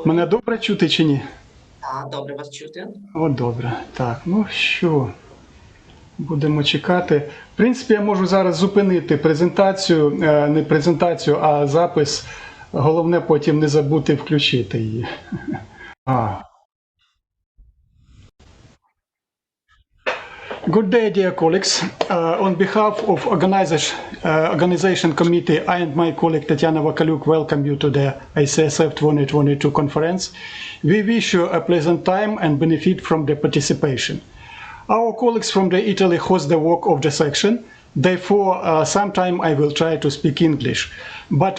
Мене добре чути чи ні? Так, добре вас чути. О, добре. Так, ну що, будемо чекати. В принципі, я можу зараз зупинити презентацію, не презентацію, а запис. Головне потім не забути включити її. Good day, dear colleagues. On behalf of organization committee, I and my colleague Tatiana Vakaluk welcome you to the ICSF 2022 conference. We wish you a pleasant time and benefit from the participation. Our colleagues from the Italy host the work of the section. Therefore, sometime I will try to speak English, but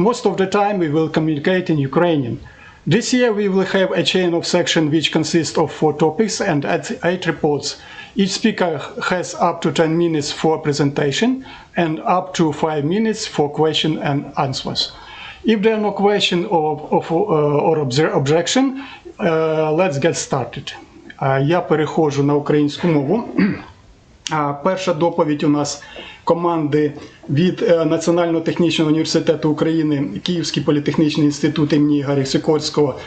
most of the time we will communicate in Ukrainian. This year we will have a chain of section which consists of 4 topics and 8 reports. Each speaker has up to 10 minutes for presentation and up to 5 minutes for question and answers. If there are no question or objection, let's get started. Я переходжу на українську мову. Перша доповідь у нас команди від Національного технічного університету України, Київський політехнічний інститут імені Ігоря Сикорського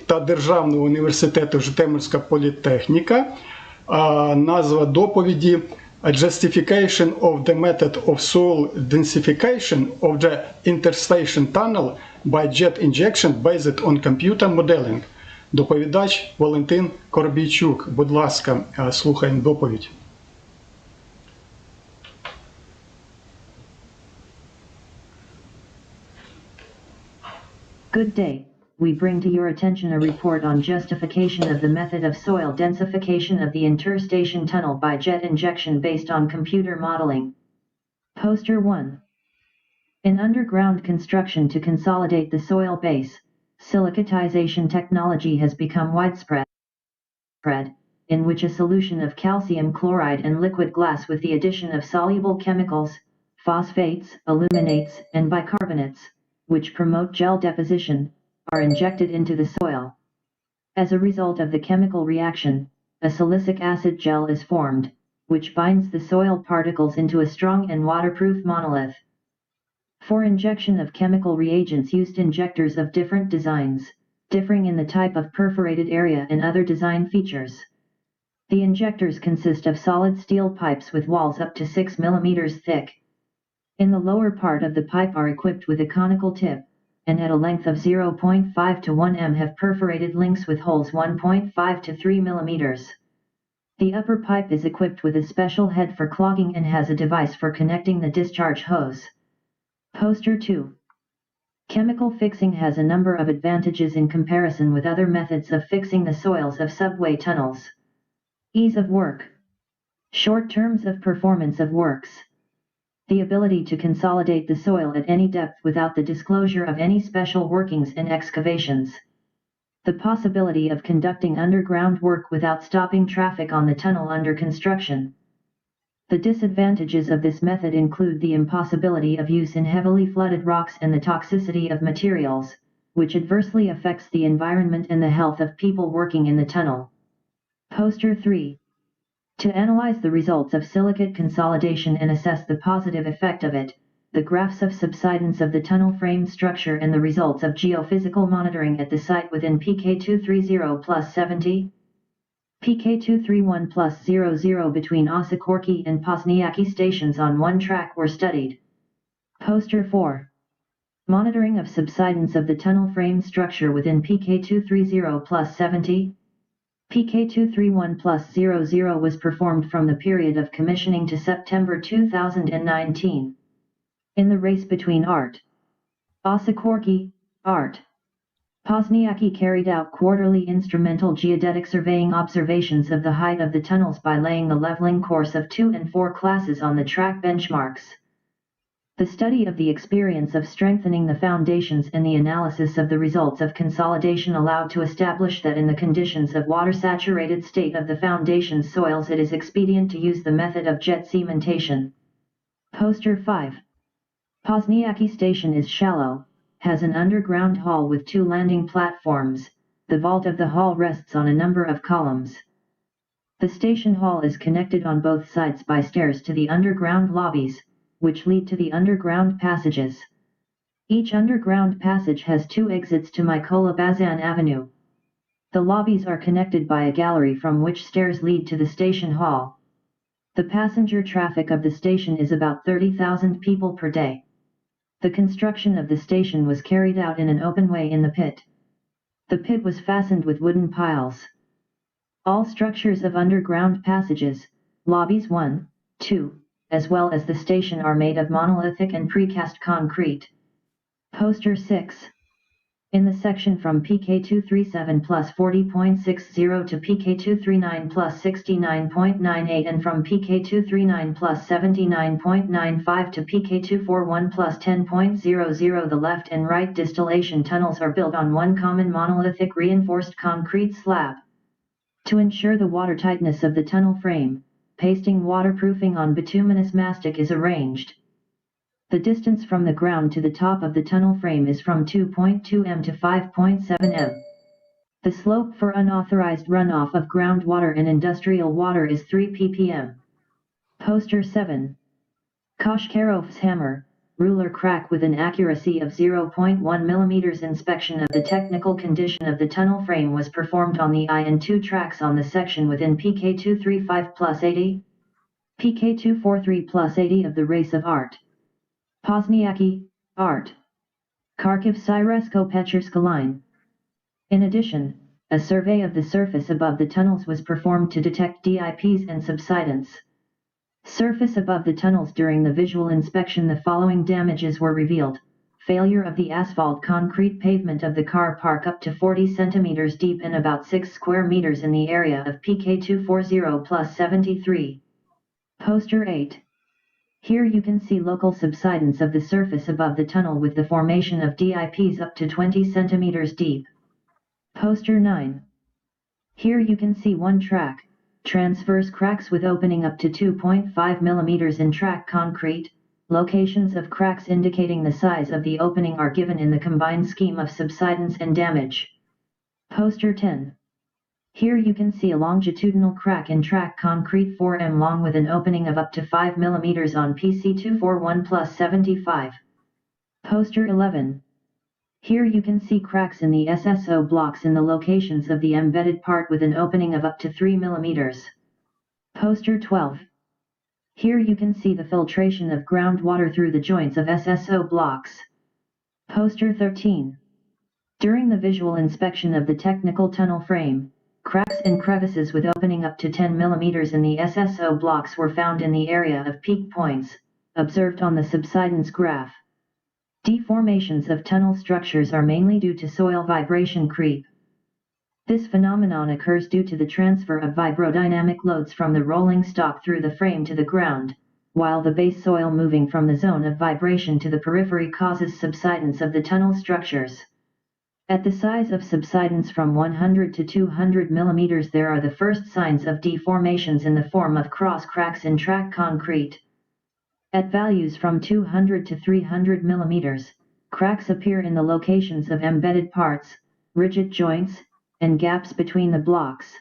та Державного університету Житомирська політехніка. Назва доповіді Justification of the method of soil densification of the interstation tunnel by jet injection based on computer modeling. Доповідач Валентин Коробійчук. Будь ласка, слухаємо доповідь. Good day. We bring to your attention a report on justification of the method of soil densification of the interstation tunnel by jet injection based on computer modeling. Poster 1. In underground construction to consolidate the soil base, silicatization technology has become widespread, in which a solution of calcium chloride and liquid glass with the addition of soluble chemicals, phosphates, aluminates, and bicarbonates, which promote gel deposition, are injected into the soil. As a result of the chemical reaction, a silicic acid gel is formed, which binds the soil particles into a strong and waterproof monolith. For injection of chemical reagents used injectors of different designs, differing in the type of perforated area and other design features. The injectors consist of solid steel pipes with walls up to 6 mm thick. In the lower part of the pipe are equipped with a conical tip, and at a length of 0.5 to 1 m have perforated links with holes 1.5 to 3 mm. The upper pipe is equipped with a special head for clogging and has a device for connecting the discharge hose. Poster 2. Chemical fixing has a number of advantages in comparison with other methods of fixing the soils of subway tunnels. Ease of work. Short terms of performance of works. The ability to consolidate the soil at any depth without the disclosure of any special workings and excavations. The possibility of conducting underground work without stopping traffic on the tunnel under construction. The disadvantages of this method include the impossibility of use in heavily flooded rocks and the toxicity of materials, which adversely affects the environment and the health of people working in the tunnel. Poster 3. To analyze the results of silicate consolidation and assess the positive effect of it, the graphs of subsidence of the tunnel frame structure and the results of geophysical monitoring at the site within PK230 plus 70, PK231 plus 00 between Sikorsky and Pozniaky stations on one track were studied. Poster 4. Monitoring of subsidence of the tunnel frame structure within PK230 plus 70, PK231 plus 00 was performed from the period of commissioning to September 2019. In the race between ART, Sikorsky, ART, Pozniaky carried out quarterly instrumental geodetic surveying observations of the height of the tunnels by laying the leveling course of 2 and 4 classes on the track benchmarks. The study of the experience of strengthening the foundations and the analysis of the results of consolidation allowed to establish that in the conditions of water-saturated state of the foundation soils it is expedient to use the method of jet cementation. Poster 5. Pozniaky station is shallow, has an underground hall with 2 landing platforms. The vault of the hall rests on a number of columns. The station hall is connected on both sides by stairs to the underground lobbies, which lead to the underground passages. Each underground passage has 2 exits to Mykola Bazan Avenue. The lobbies are connected by a gallery from which stairs lead to the station hall. The passenger traffic of the station is about 30,000 people per day. The construction of the station was carried out in an open way in the pit. The pit was fastened with wooden piles. All structures of underground passages, lobbies 1, 2, as well as the station are made of monolithic and precast concrete. Poster 6. In the section from PK237 plus 40.60 to PK239 plus 69.98 and from PK239 plus 79.95 to PK241 plus 10.00, the left and right distillation tunnels are built on one common monolithic reinforced concrete slab. To ensure the watertightness of the tunnel frame, pasting waterproofing on bituminous mastic is arranged. The distance from the ground to the top of the tunnel frame is from 2.2 m to 5.7 m. The slope for unauthorized runoff of groundwater and industrial water is 3 ppm. Poster 7. Koshkarov's hammer, ruler crack with an accuracy of 0.1 mm. Inspection of the technical condition of the tunnel frame was performed on the I and II tracks on the section within PK235 plus 80, PK243 plus 80 of the race of art. Pozniaky, art. Kharkiv Syresko-Pecherska line. In addition, a survey of the surface above the tunnels was performed to detect DIPs and subsidence. Surface above the tunnels. During the visual inspection, the following damages were revealed: failure of the asphalt concrete pavement of the car park up to 40 centimeters deep and about 6 square meters in the area of PK240 plus 73. Poster 8. Here you can see local subsidence of the surface above the tunnel with the formation of DIPs up to 20 centimeters deep. Poster 9. Here you can see one track, transverse cracks with opening up to 2.5 mm in track concrete. Locations of cracks indicating the size of the opening are given in the combined scheme of subsidence and damage. Poster 10. Here you can see a longitudinal crack in track concrete 4m long with an opening of up to 5 mm on PC241 plus 75. Poster 11. Here you can see cracks in the SSO blocks in the locations of the embedded part with an opening of up to 3 mm. Poster 12. Here you can see the filtration of groundwater through the joints of SSO blocks. Poster 13. During the visual inspection of the technical tunnel frame, cracks and crevices with opening up to 10 mm in the SSO blocks were found in the area of peak points, observed on the subsidence graph. Deformations of tunnel structures are mainly due to soil vibration creep. This phenomenon occurs due to the transfer of vibrodynamic loads from the rolling stock through the frame to the ground, while the base soil moving from the zone of vibration to the periphery causes subsidence of the tunnel structures. At the size of subsidence from 100 to 200 mm, there are the first signs of deformations in the form of cross cracks in track concrete. At values from 200 to 300 mm, cracks appear in the locations of embedded parts, rigid joints, and gaps between the blocks.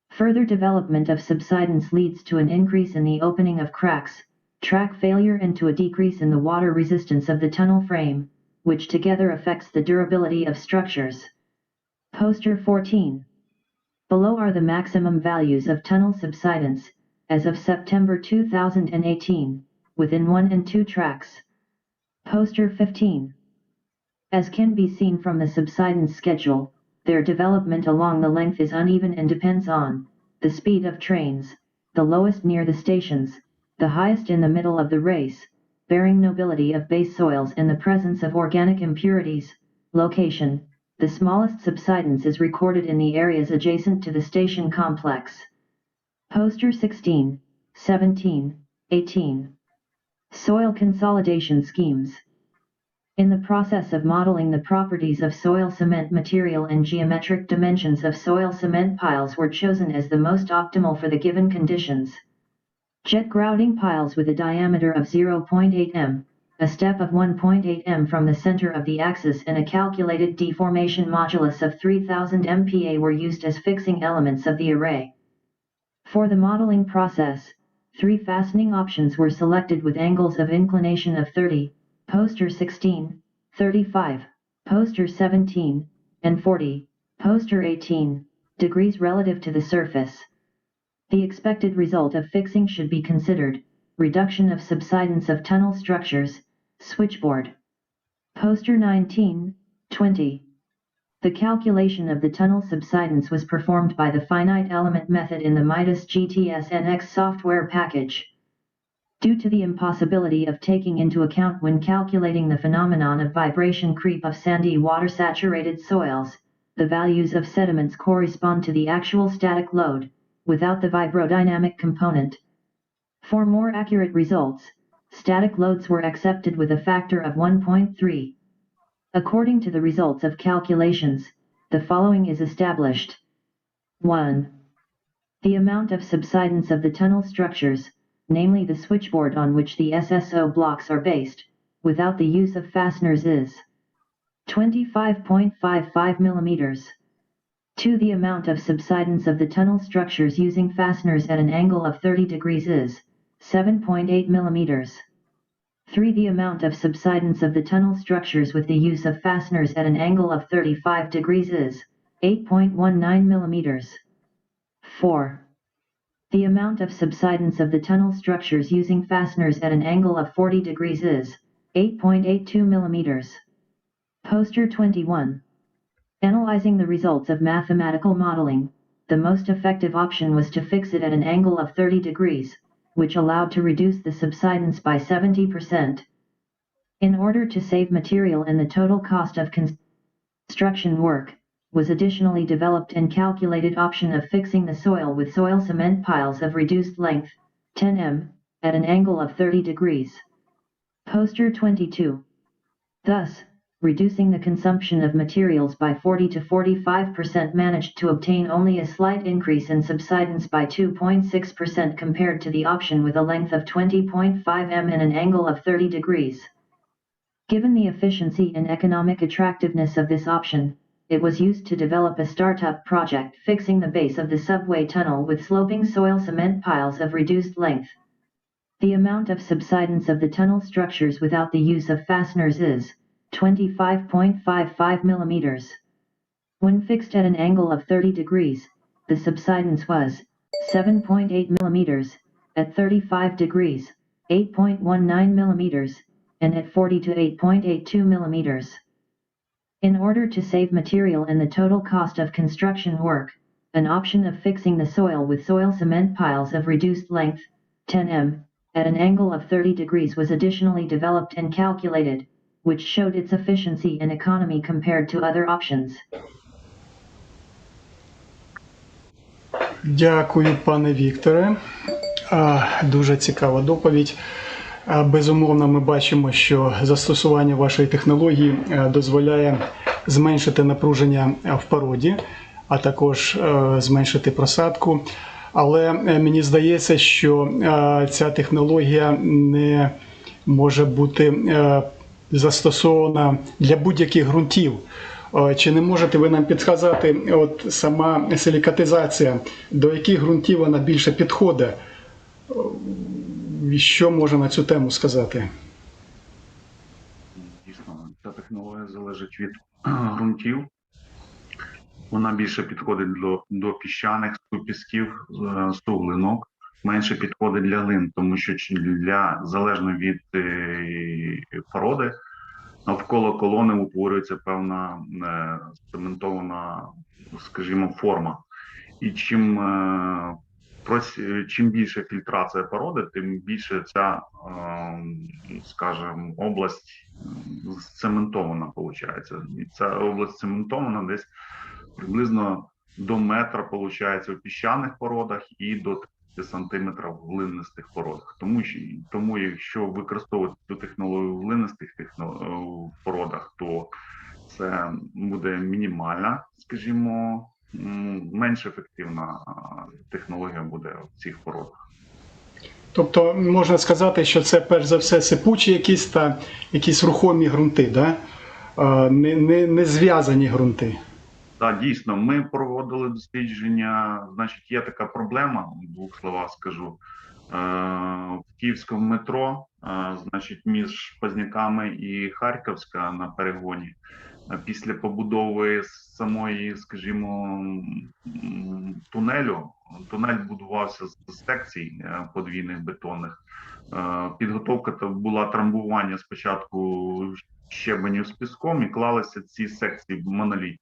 Further development of subsidence leads to an increase in the opening of cracks, track failure, and to a decrease in the water resistance of the tunnel frame, which together affects the durability of structures. Poster 14. Below are the maximum values of tunnel subsidence, as of September 2018, within 1 and 2 tracks. Poster 15. As can be seen from the subsidence schedule, their development along the length is uneven and depends on the speed of trains, the lowest near the stations, the highest in the middle of the race, bearing nobility of base soils and the presence of organic impurities. Location: the smallest subsidence is recorded in the areas adjacent to the station complex. Poster 16, 17, 18. Soil consolidation schemes. In the process of modeling, the properties of soil cement material and geometric dimensions of soil cement piles were chosen as the most optimal for the given conditions. Jet grouting piles with a diameter of 0.8 m, a step of 1.8 m from the center of the axis, and a calculated deformation modulus of 3000 MPa were used as fixing elements of the array. For the modeling process, 3 fastening options were selected with angles of inclination of 30, poster 16, 35, poster 17, and 40, poster 18, degrees relative to the surface. The expected result of fixing should be considered: reduction of subsidence of tunnel structures, switchboard. Poster 19, 20. The calculation of the tunnel subsidence was performed by the finite element method in the Midas GTS-NX software package. Due to the impossibility of taking into account when calculating the phenomenon of vibration creep of sandy water-saturated soils, the values of sediments correspond to the actual static load, without the vibrodynamic component. For more accurate results, static loads were accepted with a factor of 1.3. According to the results of calculations, the following is established. 1. The amount of subsidence of the tunnel structures, namely the switchboard on which the SSO blocks are based, without the use of fasteners is 25.55 mm. 2. The amount of subsidence of the tunnel structures using fasteners at an angle of 30 degrees is 7.8 mm. 3. The amount of subsidence of the tunnel structures with the use of fasteners at an angle of 35 degrees is 8.19 mm. 4. The amount of subsidence of the tunnel structures using fasteners at an angle of 40 degrees is 8.82 mm. Poster 21. Analyzing the results of mathematical modeling, the most effective option was to fix it at an angle of 30 degrees, which allowed to reduce the subsidence by 70%. In order to save material and the total cost of construction work, was additionally developed and calculated option of fixing the soil with soil cement piles of reduced length, 10 m, at an angle of 30 degrees. Poster 22. Thus, reducing the consumption of materials by 40 to 45% managed to obtain only a slight increase in subsidence by 2.6% compared to the option with a length of 20.5 m and an angle of 30 degrees. Given the efficiency and economic attractiveness of this option, it was used to develop a startup project fixing the base of the subway tunnel with sloping soil cement piles of reduced length. The amount of subsidence of the tunnel structures without the use of fasteners is 25.55 mm. When fixed at an angle of 30 degrees, the subsidence was 7.8 mm, at 35 degrees, 8.19 mm, and at 40 to 8.82 mm. In order to save material and the total cost of construction work, an option of fixing the soil with soil cement piles of reduced length, 10 m, at an angle of 30 degrees was additionally developed and calculated, which showed its efficiency and economy compared to other options. Дякую, пане Вікторе. Дуже цікава доповідь. Безумовно, ми бачимо, що застосування вашої технології дозволяє зменшити напруження в породі, а також зменшити просадку. Але мені здається, що ця технологія не може бути застосована для будь-яких ґрунтів. Чи не можете ви нам підказати, от сама силікатизація, до яких ґрунтів вона більше підходить? Що можна на цю тему сказати? Дійсно, ця технологія залежить від ґрунтів. Вона більше підходить до піщаних супісків, суглинок, менше підходить для глин, тому що залежно від породи, навколо колони утворюється певна цементована, скажімо, форма. І чим більше фільтрація породи, тим більше ця, скажімо, область цементована, виходить. І ця область цементована десь приблизно до метра, виходить, у піщаних породах і до 30 сантиметрів в глинистих породах. Тому якщо використовувати цю технологію в глинистих породах, то це буде мінімальна, скажімо, менш ефективна технологія буде в цих породах. Тобто можна сказати, що це перш за все сипучі якісь та якісь рухомі ґрунти, да? Не зв'язані ґрунти. Так, дійсно, ми проводили дослідження, значить, є така проблема, в двох словах скажу. в київському метро, значить, між Позняками і Харківська на перегоні. Після побудови самої, скажімо, тунелю, тунель будувався з секцій подвійних бетонних. Підготовка була трамбування спочатку щебеню з піском і клалися ці секції в моноліт.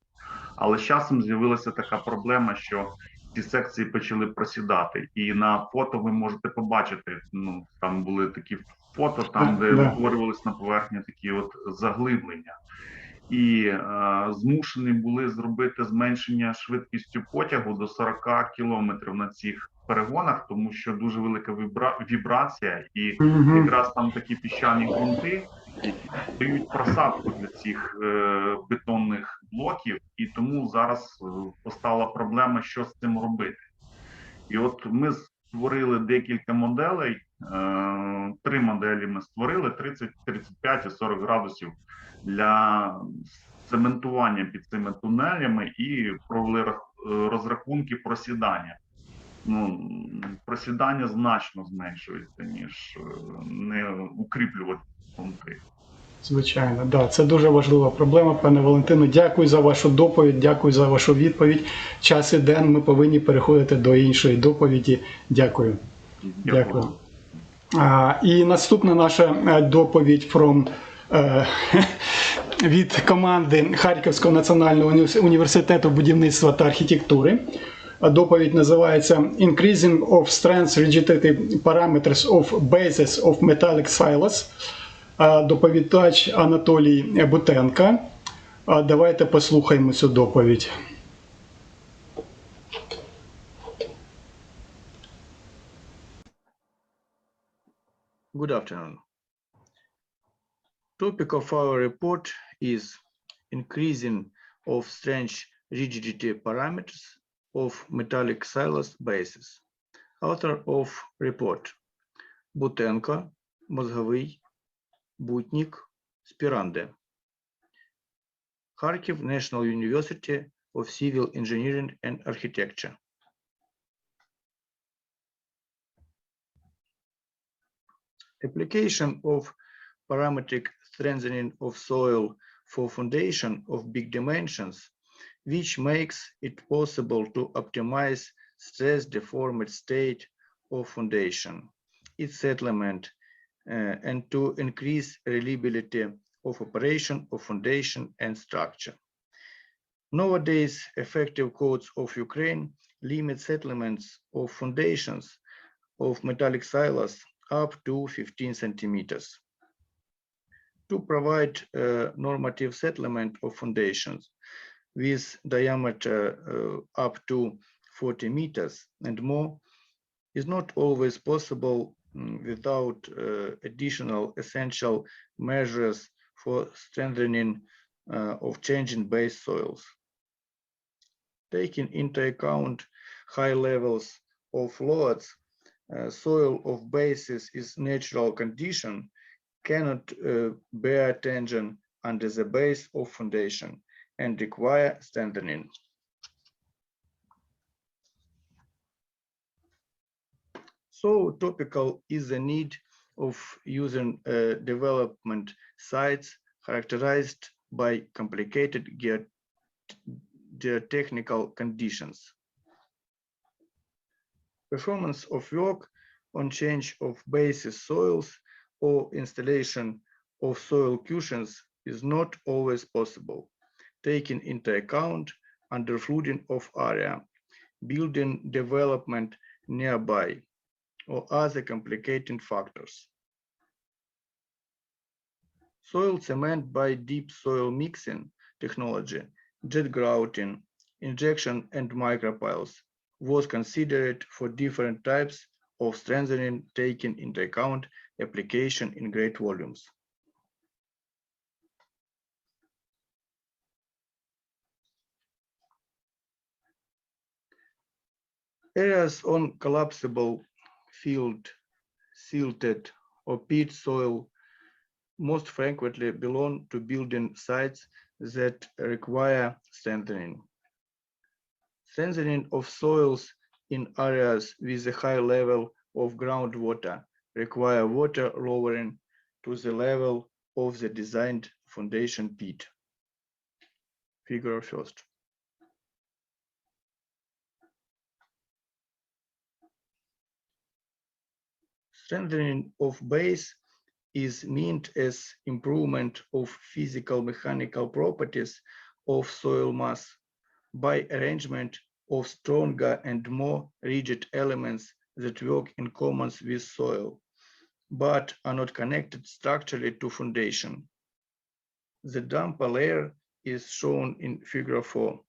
Але з часом з'явилася така проблема, що ці секції почали просідати. І на фото ви можете побачити, ну, там були такі фото, там, де утворювалися на поверхні такі от заглиблення. І змушені були зробити зменшення швидкістю потягу до 40 кілометрів на цих перегонах, тому що дуже велика вібрація, і якраз там такі піщані ґрунти, які дають просадку для цих бетонних блоків, і тому зараз постала проблема, що з цим робити. І от ми створили декілька моделей, 3 моделі ми створили, 30, 35 і 40 градусів для цементування під цими тунелями, і провели розрахунки просідання. Ну, просідання значно зменшується, ніж не укріплювати ґрунти. Звичайно, да, це дуже важлива проблема, пане Валентино. Дякую за вашу доповідь, дякую за вашу відповідь. Час іде, ми повинні переходити до іншої доповіді. Дякую. Дякую. І наступна наша доповідь від команди Харківського національного університету будівництва та архітектури. Доповідь називається Increasing of strength-rigidity parameters of bases of metallic silos. Доповідач Анатолій Бутенко. Давайте послухаємо цю доповідь. Good afternoon. Topic of our report is increasing of strength rigidity parameters of metallic silos bases. Author of report: Butenko, Mozgovyi, Butnik, Spirande. Kharkiv National University of Civil Engineering and Architecture. Application of parametric strengthening of soil for foundation of big dimensions, which makes it possible to optimize stress-deformed state of foundation, its settlement, and to increase reliability of operation of foundation and structure. Nowadays, effective codes of Ukraine limit settlements of foundations of metallic silos up to 15 centimeters. To provide normative settlement of foundations with diameter up to 40 meters and more is not always possible without additional essential measures for strengthening of changing base soils. Taking into account high levels of loads, soil of bases is natural condition cannot bear tension under the base of foundation and require strengthening. So topical is the need of using development sites characterized by complicated geotechnical conditions. Performance of work on change of basis soils or installation of soil cushions is not always possible, taking into account underflooding of area, building development nearby, or other complicating factors. Soil cement by deep soil mixing technology, jet grouting, injection and micropiles was considered for different types of strengthening, taking into account application in great volumes. Areas on collapsible field, silted or peat soil most frequently belong to building sites that require strengthening. Strengthening of soils in areas with a high level of groundwater require water lowering to the level of the designed foundation pit. Figure first. Strengthening of base is meant as improvement of physical mechanical properties of soil mass by arrangement of stronger and more rigid elements that work in common with soil, but are not connected structurally to foundation. The damper layer is shown in figure 4.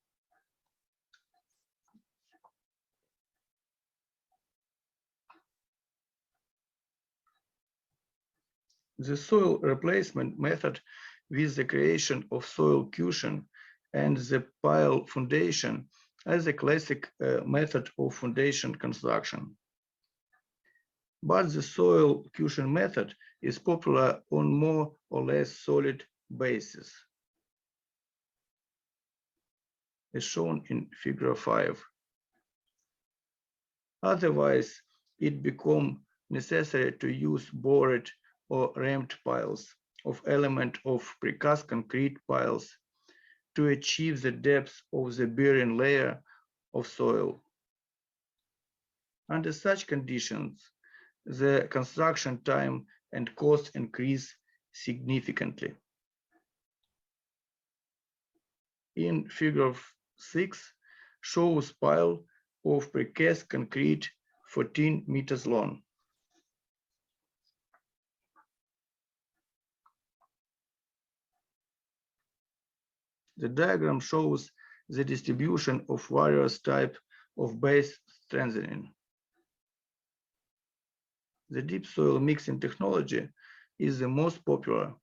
The soil replacement method with the creation of soil cushion and the pile foundation as a classic method of foundation construction. But the soil cushion method is popular on more or less solid bases, as shown in figure 5. Otherwise, it becomes necessary to use bored or ramped piles of element of precast concrete piles to achieve the depth of the bearing layer of soil. Under such conditions, the construction time and cost increase significantly. In figure 6 shows pile of precast concrete 14 meters long. The diagram shows the distribution of various types of base strengthening. The deep soil mixing technology is the most popular.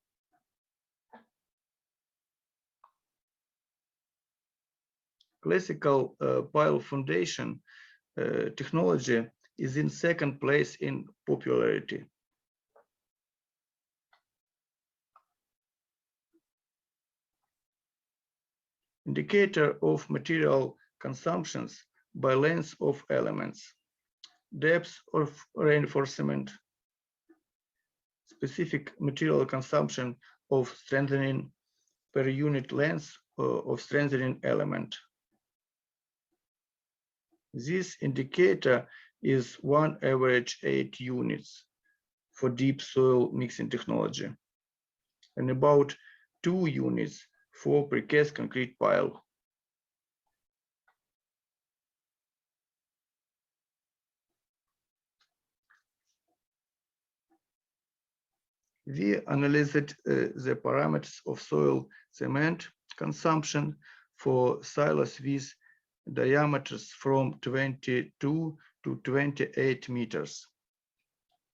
Classical pile foundation technology is in second place in popularity. Indicator of material consumptions by length of elements, depth of reinforcement, specific material consumption of strengthening per unit length of strengthening element. This indicator is 1 average 8 units for deep soil mixing technology and about 2 units for precast concrete pile. We analyzed the parameters of soil cement consumption for silos with diameters from 22 to 28 meters.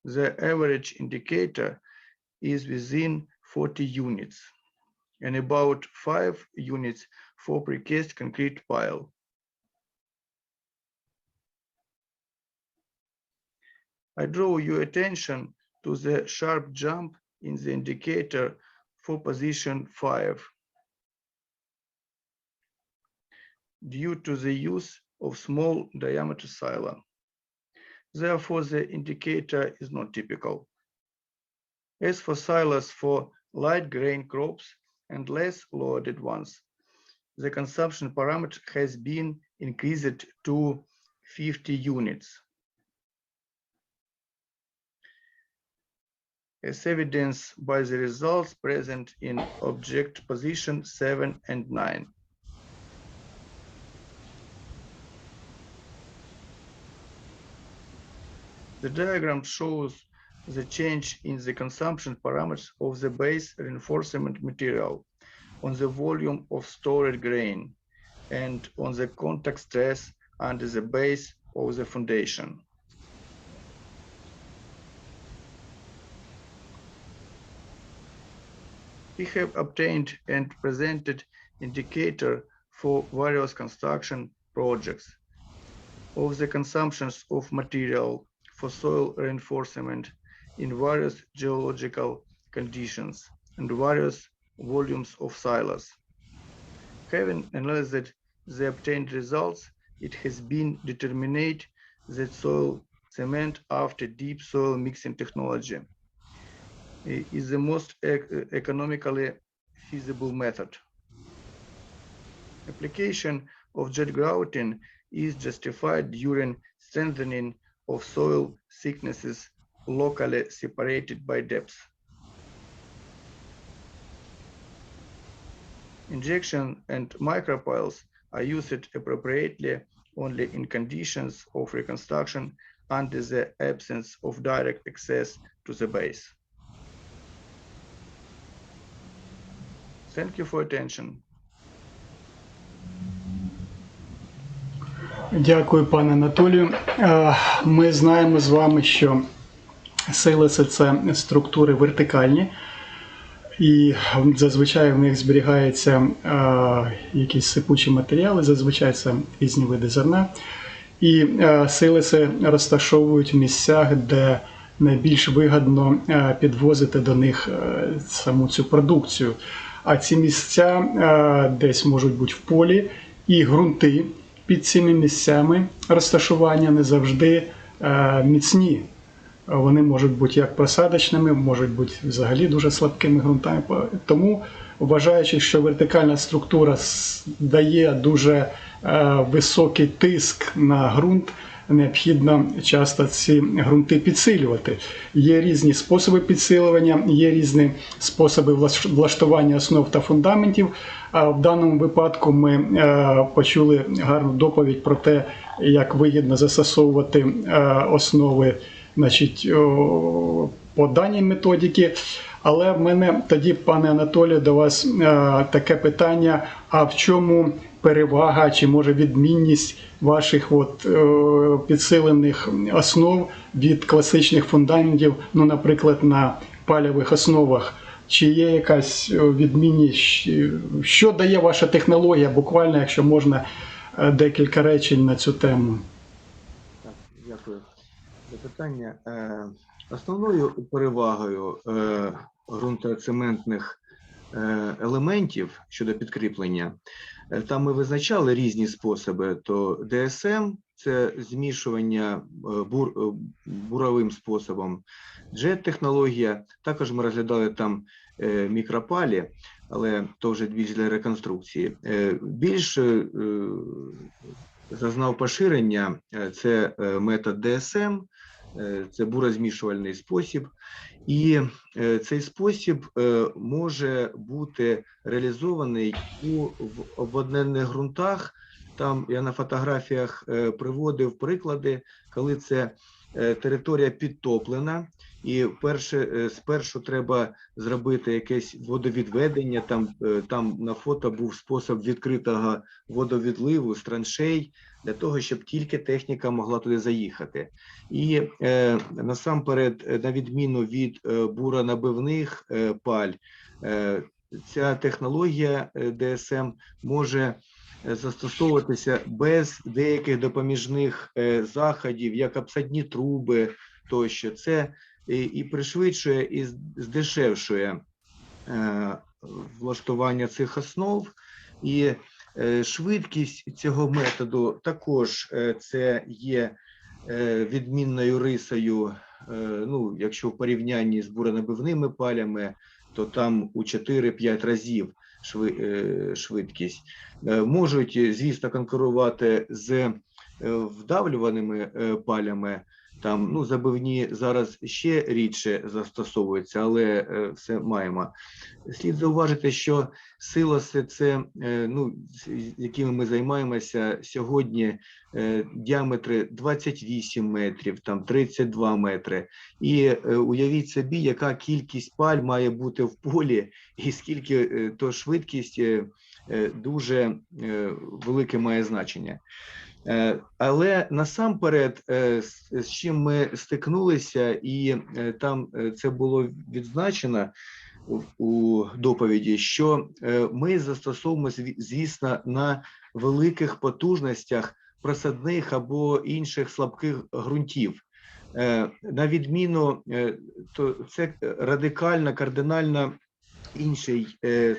The average indicator is within 40 units and about 5 units for precast concrete pile. I draw your attention to the sharp jump in the indicator for position 5 due to the use of small diameter silo. Therefore, the indicator is not typical. As for silos for light grain crops and less loaded ones, the consumption parameter has been increased to 50 units. As evidenced by the results present in object position 7 and 9. The diagram shows the change in the consumption parameters of the base reinforcement material on the volume of stored grain and on the contact stress under the base of the foundation. We have obtained and presented indicator for various construction projects of the consumptions of material for soil reinforcement in various geological conditions and various volumes of silos. Having analyzed the obtained results, it has been determined that soil cement after deep soil mixing technology is the most economically feasible method. Application of jet grouting is justified during strengthening of soil thicknesses locally separated by depth. Injection and micropiles are used appropriately only in conditions of reconstruction under the absence of direct access to the base. Thank you for attention. Дякую, пане Анатолію. Ми знаємо з вами, що силоси – це структури вертикальні, і зазвичай в них зберігаються якісь сипучі матеріали, зазвичай це різні види зерна. І силоси розташовують в місцях, де найбільш вигідно підвозити до них саму цю продукцію. А ці місця десь можуть бути в полі, і ґрунти під цими місцями розташування не завжди міцні. Вони можуть бути як просадочними, можуть бути взагалі дуже слабкими ґрунтами. Тому, вважаючи, що вертикальна структура дає дуже високий тиск на ґрунт, необхідно часто ці ґрунти підсилювати. Є різні способи підсилювання, є різні способи влаштування основ та фундаментів. А в даному випадку ми почули гарну доповідь про те, як вигідно застосовувати основи, значить, по даній методиці. Але в мене тоді, пане Анатолію, до вас таке питання: а в чому перевага чи може відмінність ваших підсилених основ від класичних фундаментів, ну, наприклад, на палівих основах? Чи є якась відмінність? Що дає ваша технологія, буквально, якщо можна, декілька речень на цю тему? Так, дякую за питання. Основною перевагою ґрунтоцементних елементів щодо підкріплення, там ми визначали різні способи, то ДСМ – це змішування буровим способом, джет-технологія, також ми розглядали там мікропалі, але то вже більш для реконструкції. Більш зазнав поширення це метод ДСМ, це бурозмішувальний спосіб, і цей спосіб може бути реалізований в обводнених ґрунтах. Там я на фотографіях приводив приклади, коли це територія підтоплена, і спершу треба зробити якесь водовідведення, там на фото був спосіб відкритого водовідливу з траншей, для того, щоб тільки техніка могла туди заїхати. І насамперед, на відміну від буронабивних паль, ця технологія ДСМ може застосовуватися без деяких допоміжних заходів, як обсадні труби тощо. Це і пришвидшує, і здешевшує влаштування цих основ. І швидкість цього методу також це є відмінною рисою, ну, якщо в порівнянні з буронабивними палями, то там у 4-5 разів швидкість. Можуть, звісно, конкурувати з вдавлюваними палями. Там, ну, забивні зараз ще рідше застосовуються, але все маємо. Слід зауважити, що силоси, це, ну, якими ми займаємося сьогодні, діаметри 28 метрів, там 32 метри. І уявіть собі, яка кількість паль має бути в полі, і скільки то швидкість дуже велике має значення. Але насамперед, з чим ми стикнулися, і там це було відзначено у доповіді, що ми застосовуємо, звісно, на великих потужностях просадних або інших слабких ґрунтів. На відміну, то це радикально, кардинально інший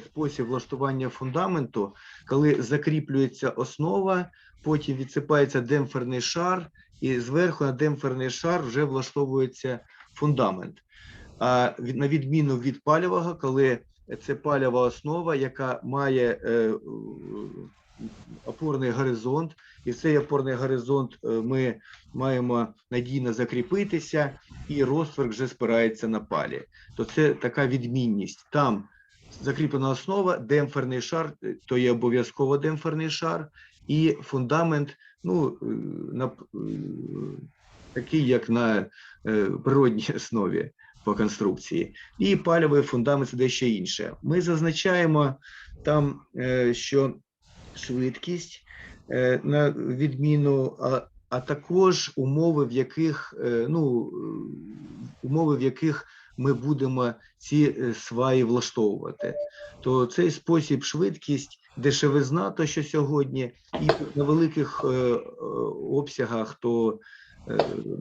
спосіб влаштування фундаменту, коли закріплюється основа, потім відсипається демпферний шар, і зверху на демпферний шар вже влаштовується фундамент. А на відміну від палівого, коли це палєва основа, яка має опорний горизонт, і цей опорний горизонт ми маємо надійно закріпитися, і розтвор вже спирається на палі. То це така відмінність. Там закріплена основа, демпферний шар, то є обов'язково демпферний шар, і фундамент, такий, як на природній основі по конструкції. І палівий фундамент – це дещо інше. Ми зазначаємо там, що швидкість на відміну, а також умови, в яких ми будемо ці сваї влаштовувати. То цей спосіб швидкість, дешевизна, то що сьогодні, і на великих обсягах то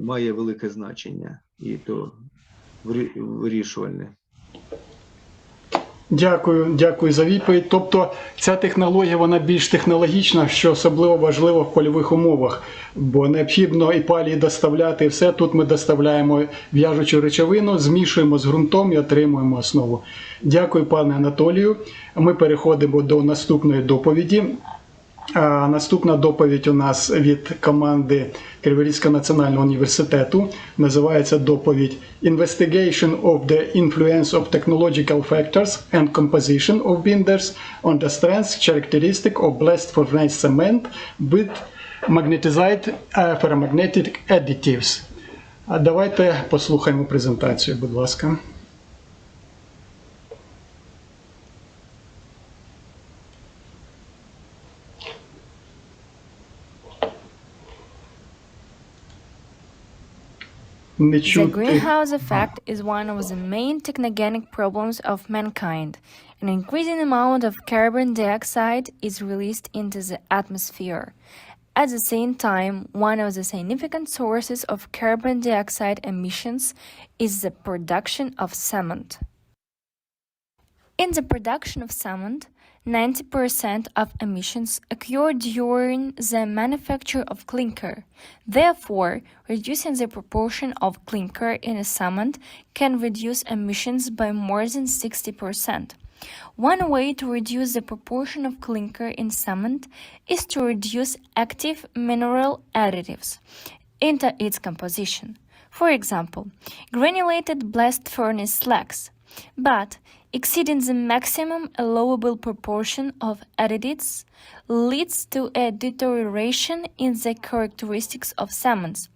має велике значення, і то вирішувальне. Дякую за відповідь. Тобто ця технологія, вона більш технологічна, що особливо важливо в польових умовах, бо необхідно і палії доставляти, і все. Тут ми доставляємо в'яжучу речовину, змішуємо з ґрунтом і отримуємо основу. Дякую, пане Анатолію. Ми переходимо до наступної доповіді. Наступна доповідь у нас від команди Криворізького національного університету. Називається доповідь «Investigation of the influence of technological factors and composition of binders on the strength characteristic of blast furnace cement with magnetized ferromagnetic additives». Давайте послухаємо презентацію, будь ласка. The greenhouse effect is one of the main technogenic problems of mankind. An increasing amount of carbon dioxide is released into the atmosphere. At the same time, one of the significant sources of carbon dioxide emissions is the production of cement. In the production of cement, 90% of emissions occur during the manufacture of clinker. Therefore, reducing the proportion of clinker in a cement can reduce emissions by more than 60%. One way to reduce the proportion of clinker in cement is to reduce active mineral additives into its composition. For example, granulated blast furnace slags. But exceeding the maximum allowable proportion of additives leads to a deterioration in the characteristics of cements.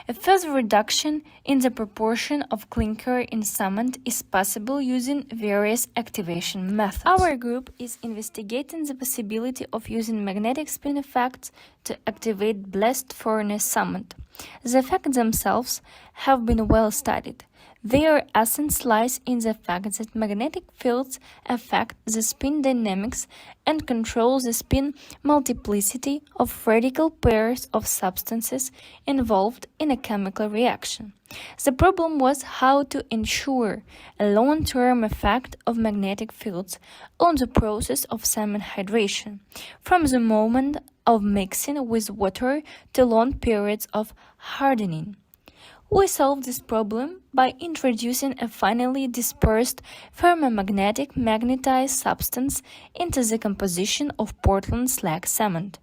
A further reduction in the proportion of clinker in cement is possible using various activation methods. Our group is investigating the possibility of using magnetic spin effects to activate blast furnace cement. The effects themselves have been well studied. Their essence lies in the fact that magnetic fields affect the spin dynamics and control the spin multiplicity of radical pairs of substances involved in a chemical reaction. The problem was how to ensure a long-term effect of magnetic fields on the process of cement hydration, from the moment of mixing with water to long periods of hardening. We solved this problem by introducing a finely dispersed ferromagnetic magnetized substance into the composition of Portland slag cement.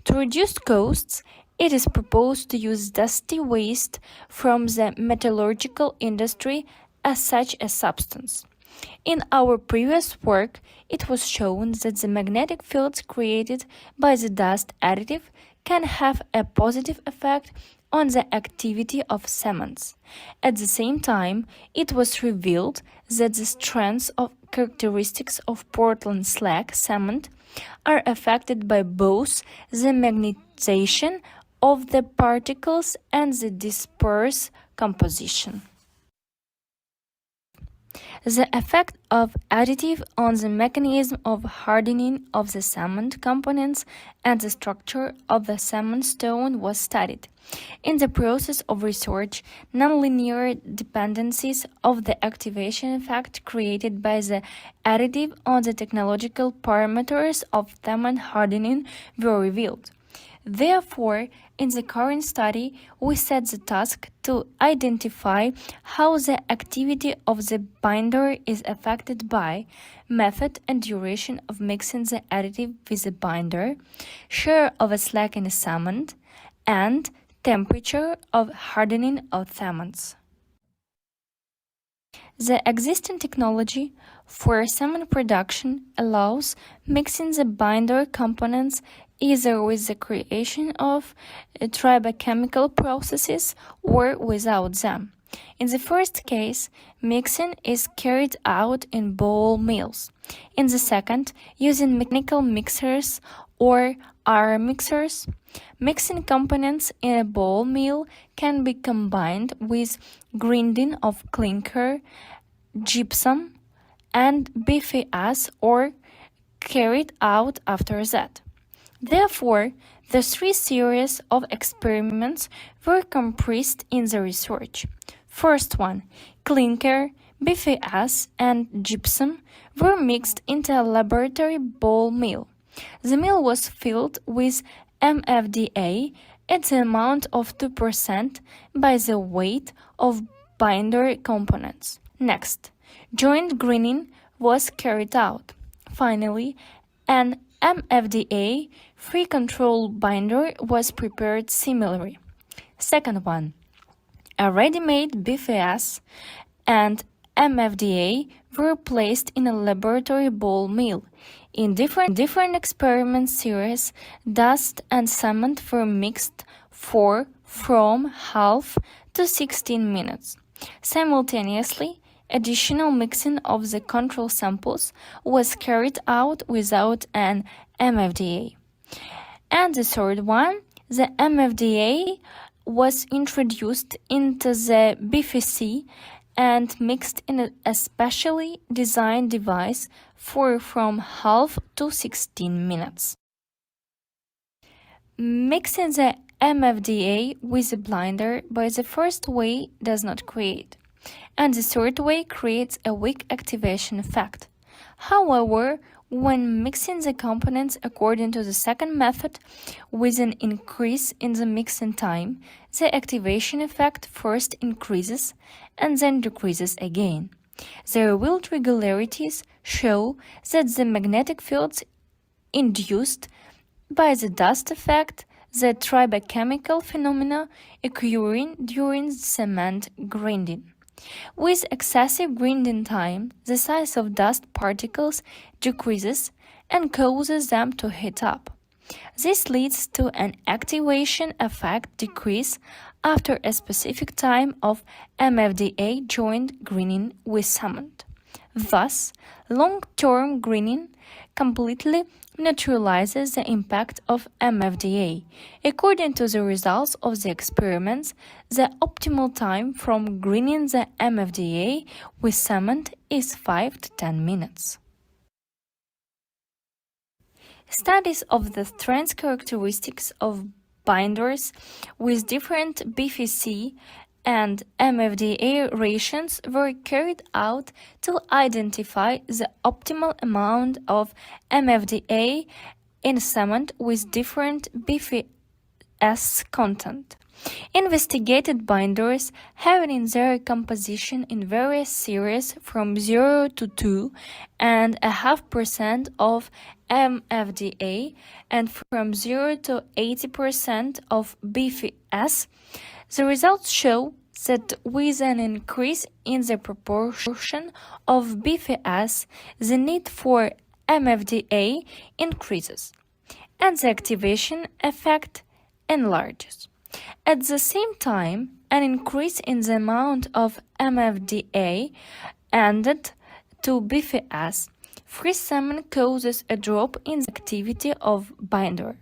To reduce costs, it is proposed to use dusty waste from the metallurgical industry as such a substance. In our previous work, it was shown that the magnetic fields created by the dust additive can have a positive effect on the activity of cements. At the same time, it was revealed that the strengths of characteristics of Portland slag cement are affected by both the magnetization of the particles and the disperse composition. The effect of additive on the mechanism of hardening of the cement components and the structure of the cement stone was studied. In the process of research, nonlinear dependencies of the activation effect created by the additive on the technological parameters of cement hardening were revealed. Therefore, in the current study, we set the task to identify how the activity of the binder is affected by method and duration of mixing the additive with the binder, share of a slack in a cement, and temperature of hardening of cements. The existing technology for cement production allows mixing the binder components either with the creation of tribochemical processes or without them. In the first case, mixing is carried out in ball mills. In the second, using mechanical mixers or air mixers. Mixing components in a ball mill can be combined with grinding of clinker, gypsum, and BFS or carried out after that. Therefore, the three series of experiments were compressed in the research. First one, clinker, BFS, and gypsum were mixed into a laboratory ball mill. The mill was filled with MFDA at the amount of 2% by the weight of binder components. Next, joint grinding was carried out. Finally, an MFDA free control binder was prepared similarly. Second one, a ready-made BFS and MFDA were placed in a laboratory ball mill. In different experiment series, dust and cement were mixed for from half to 16 minutes. Simultaneously, additional mixing of the control samples was carried out without an MFDA. And the third one, the MFDA was introduced into the BFC and mixed in a specially designed device for from half to 16 minutes. Mixing the MFDA with a blinder by the first way does not create, and the third way creates a weak activation effect. However, when mixing the components according to the second method with an increase in the mixing time, the activation effect first increases and then decreases again. The revealed regularities show that the magnetic fields induced by the dust effect, the tribochemical phenomena occurring during cement grinding. With excessive grinding time, the size of dust particles decreases and causes them to heat up. This leads to an activation effect decrease after a specific time of MFDA joint grinding with cement. Thus, long-term grinding completely neutralizes the impact of MFDA. According to the results of the experiments, the optimal time from grinding the MFDA with cement is 5 to 10 minutes. Studies of the strength characteristics of binders with different BFC and MFDA ratios were carried out to identify the optimal amount of MFDA in cement with different BFS content. Investigated binders having in their composition in various series from 0 to 2.5% of MFDA and from 0 to 80% of BFS, the results show that with an increase in the proportion of BFS, the need for MFDA increases, and the activation effect enlarges. At the same time, an increase in the amount of MFDA added to BFS free cement causes a drop in the activity of binder.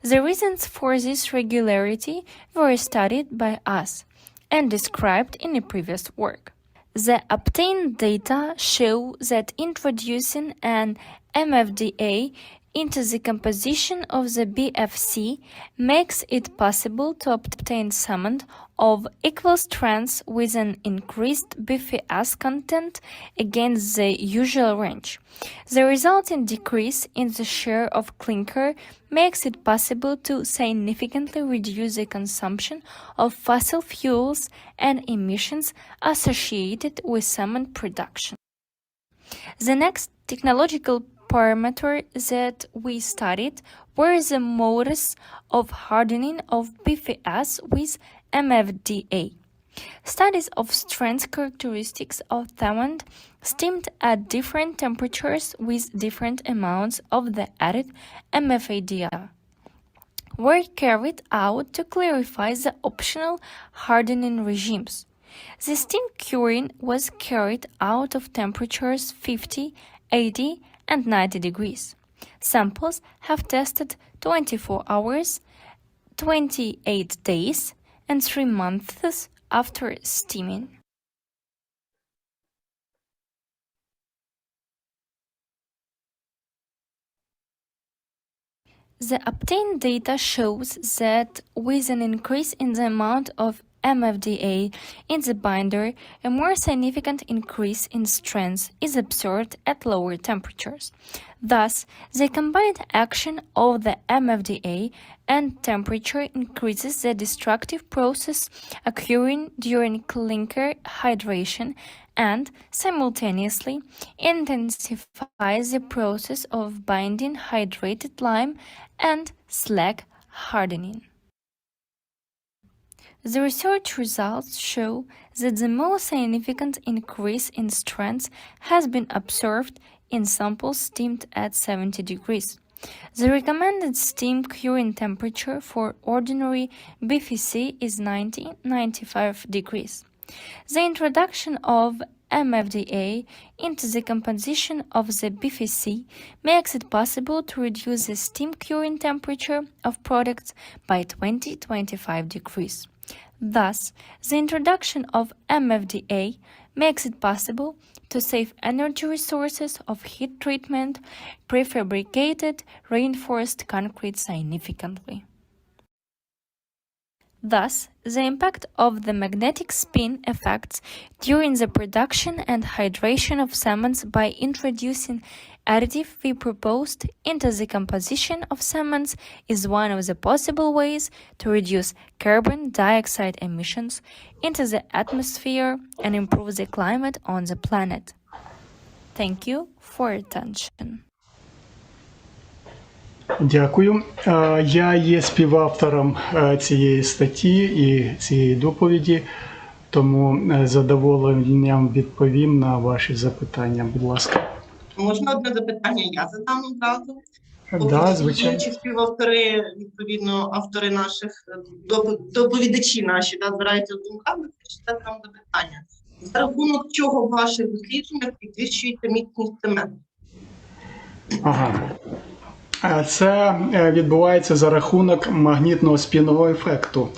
The reasons for this regularity were studied by us and described in a previous work. The obtained data show that introducing an MFDA into the composition of the BFC makes it possible to obtain cement of equal strength with an increased BFS content against the usual range. The resulting decrease in the share of clinker makes it possible to significantly reduce the consumption of fossil fuels and emissions associated with cement production. The next technological parameter that we studied were the modes of hardening of BFS with MFDA. Studies of strength characteristics of cement steamed at different temperatures with different amounts of the added MFADA were carried out to clarify the optional hardening regimes. The steam curing was carried out of temperatures 50, 80, and 90 degrees. Samples have tested 24 hours, 28 days, and 3 months after steaming. The obtained data shows that with an increase in the amount of MFDA in the binder, a more significant increase in strength is observed at lower temperatures. Thus, the combined action of the MFDA and temperature increases the destructive process occurring during clinker hydration and simultaneously intensifies the process of binding hydrated lime and slag hardening. The research results show that the most significant increase in strength has been observed in samples steamed at 70 degrees. The recommended steam curing temperature for ordinary BFC is 90-95 degrees. The introduction of MFDA into the composition of the BFC makes it possible to reduce the steam curing temperature of products by 20-25 degrees. Thus, the introduction of MFDA makes it possible to save energy resources of heat treatment, prefabricated, reinforced concrete significantly. Thus, the impact of the magnetic spin effects during the production and hydration of cements by introducing additive we proposed into the composition of cements is one of the possible ways to reduce carbon dioxide emissions into the atmosphere and improve the climate on the planet. Thank you for your attention. Дякую. Я є співавтором цієї статті і цієї доповіді, тому з задоволенням відповім на ваші запитання. Будь ласка. Можна одне запитання я задам одразу? Да, звичайно. Інші співавтори, відповідно, автори наших, доповідачі наші, збираються з думками, прочитати вам запитання. За рахунок чого в ваших дослідженнях підвищується міцність цементу? Ага. Це відбувається за рахунок магнітного спінного ефекту.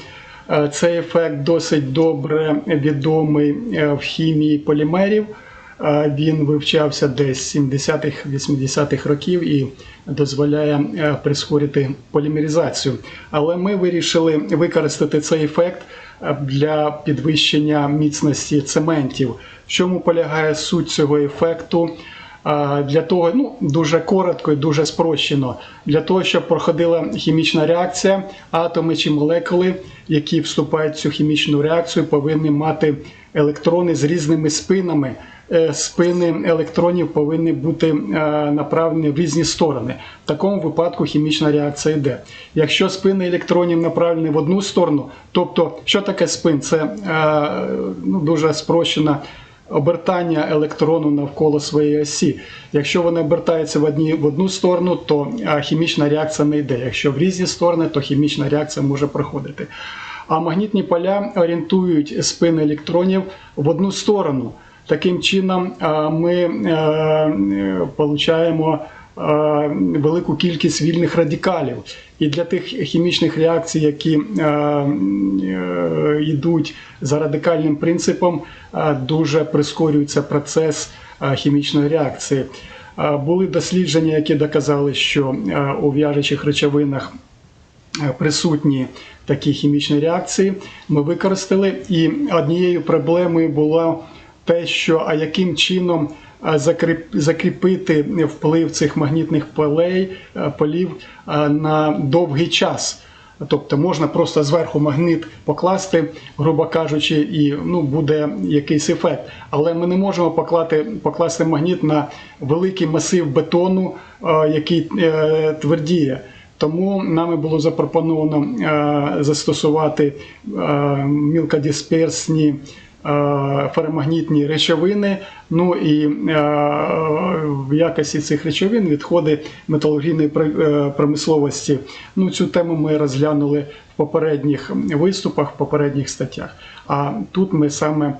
Цей ефект досить добре відомий в хімії полімерів. Він вивчався десь 70-х-80-х років і дозволяє прискорити полімеризацію. Але ми вирішили використати цей ефект для підвищення міцності цементів. В чому полягає суть цього ефекту? Для того, дуже коротко і дуже спрощено, для того, щоб проходила хімічна реакція, атоми чи молекули, які вступають в цю хімічну реакцію, повинні мати електрони з різними спинами. Спини електронів повинні бути направлені в різні сторони. В такому випадку хімічна реакція йде. Якщо спини електронів направлені в одну сторону, тобто, що таке спин? Це дуже спрощено обертання електрону навколо своєї осі. Якщо вони обертаються в одну сторону, то хімічна реакція не йде. Якщо в різні сторони, то хімічна реакція може проходити. А магнітні поля орієнтують спини електронів в одну сторону. Таким чином ми отримуємо велику кількість вільних радикалів. І для тих хімічних реакцій, які йдуть за радикальним принципом, дуже прискорюється процес хімічної реакції. Були дослідження, які доказали, що у в'яжучих речовинах присутні такі хімічні реакції. Ми використали, і однією проблемою було те, що яким чином закріпити вплив цих магнітних полів на довгий час. Тобто можна просто зверху магніт покласти, грубо кажучи, і буде якийсь ефект. Але ми не можемо покласти магніт на великий масив бетону, який твердіє. Тому нами було запропоновано застосувати мілкодисперсні феромагнітні речовини, і в якості цих речовин відходи металургійної промисловості. Цю тему ми розглянули в попередніх виступах, в попередніх статтях. А тут ми саме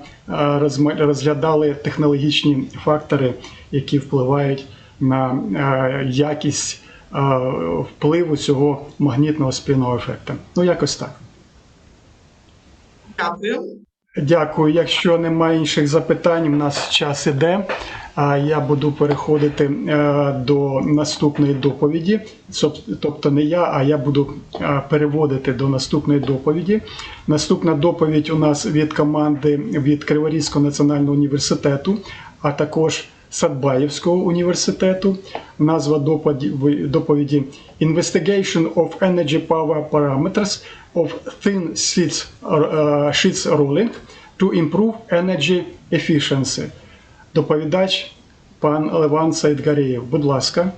розглядали технологічні фактори, які впливають на якість впливу цього магнітного спінного ефекту. Якось так. Дякую. Дякую. Якщо немає інших запитань, у нас час іде. Я буду переходити до наступної доповіді. Тобто не я, а я буду переводити до наступної доповіді. Наступна доповідь у нас від команди від Криворізького національного університету, а також Садбаєвського університету. Назва доповіді «Investigation of Energy Power Parameters of Thin Sheets Rolling to Improve Energy Efficiency». Доповідач пан Леван Саїдгарєєв. Будь ласка.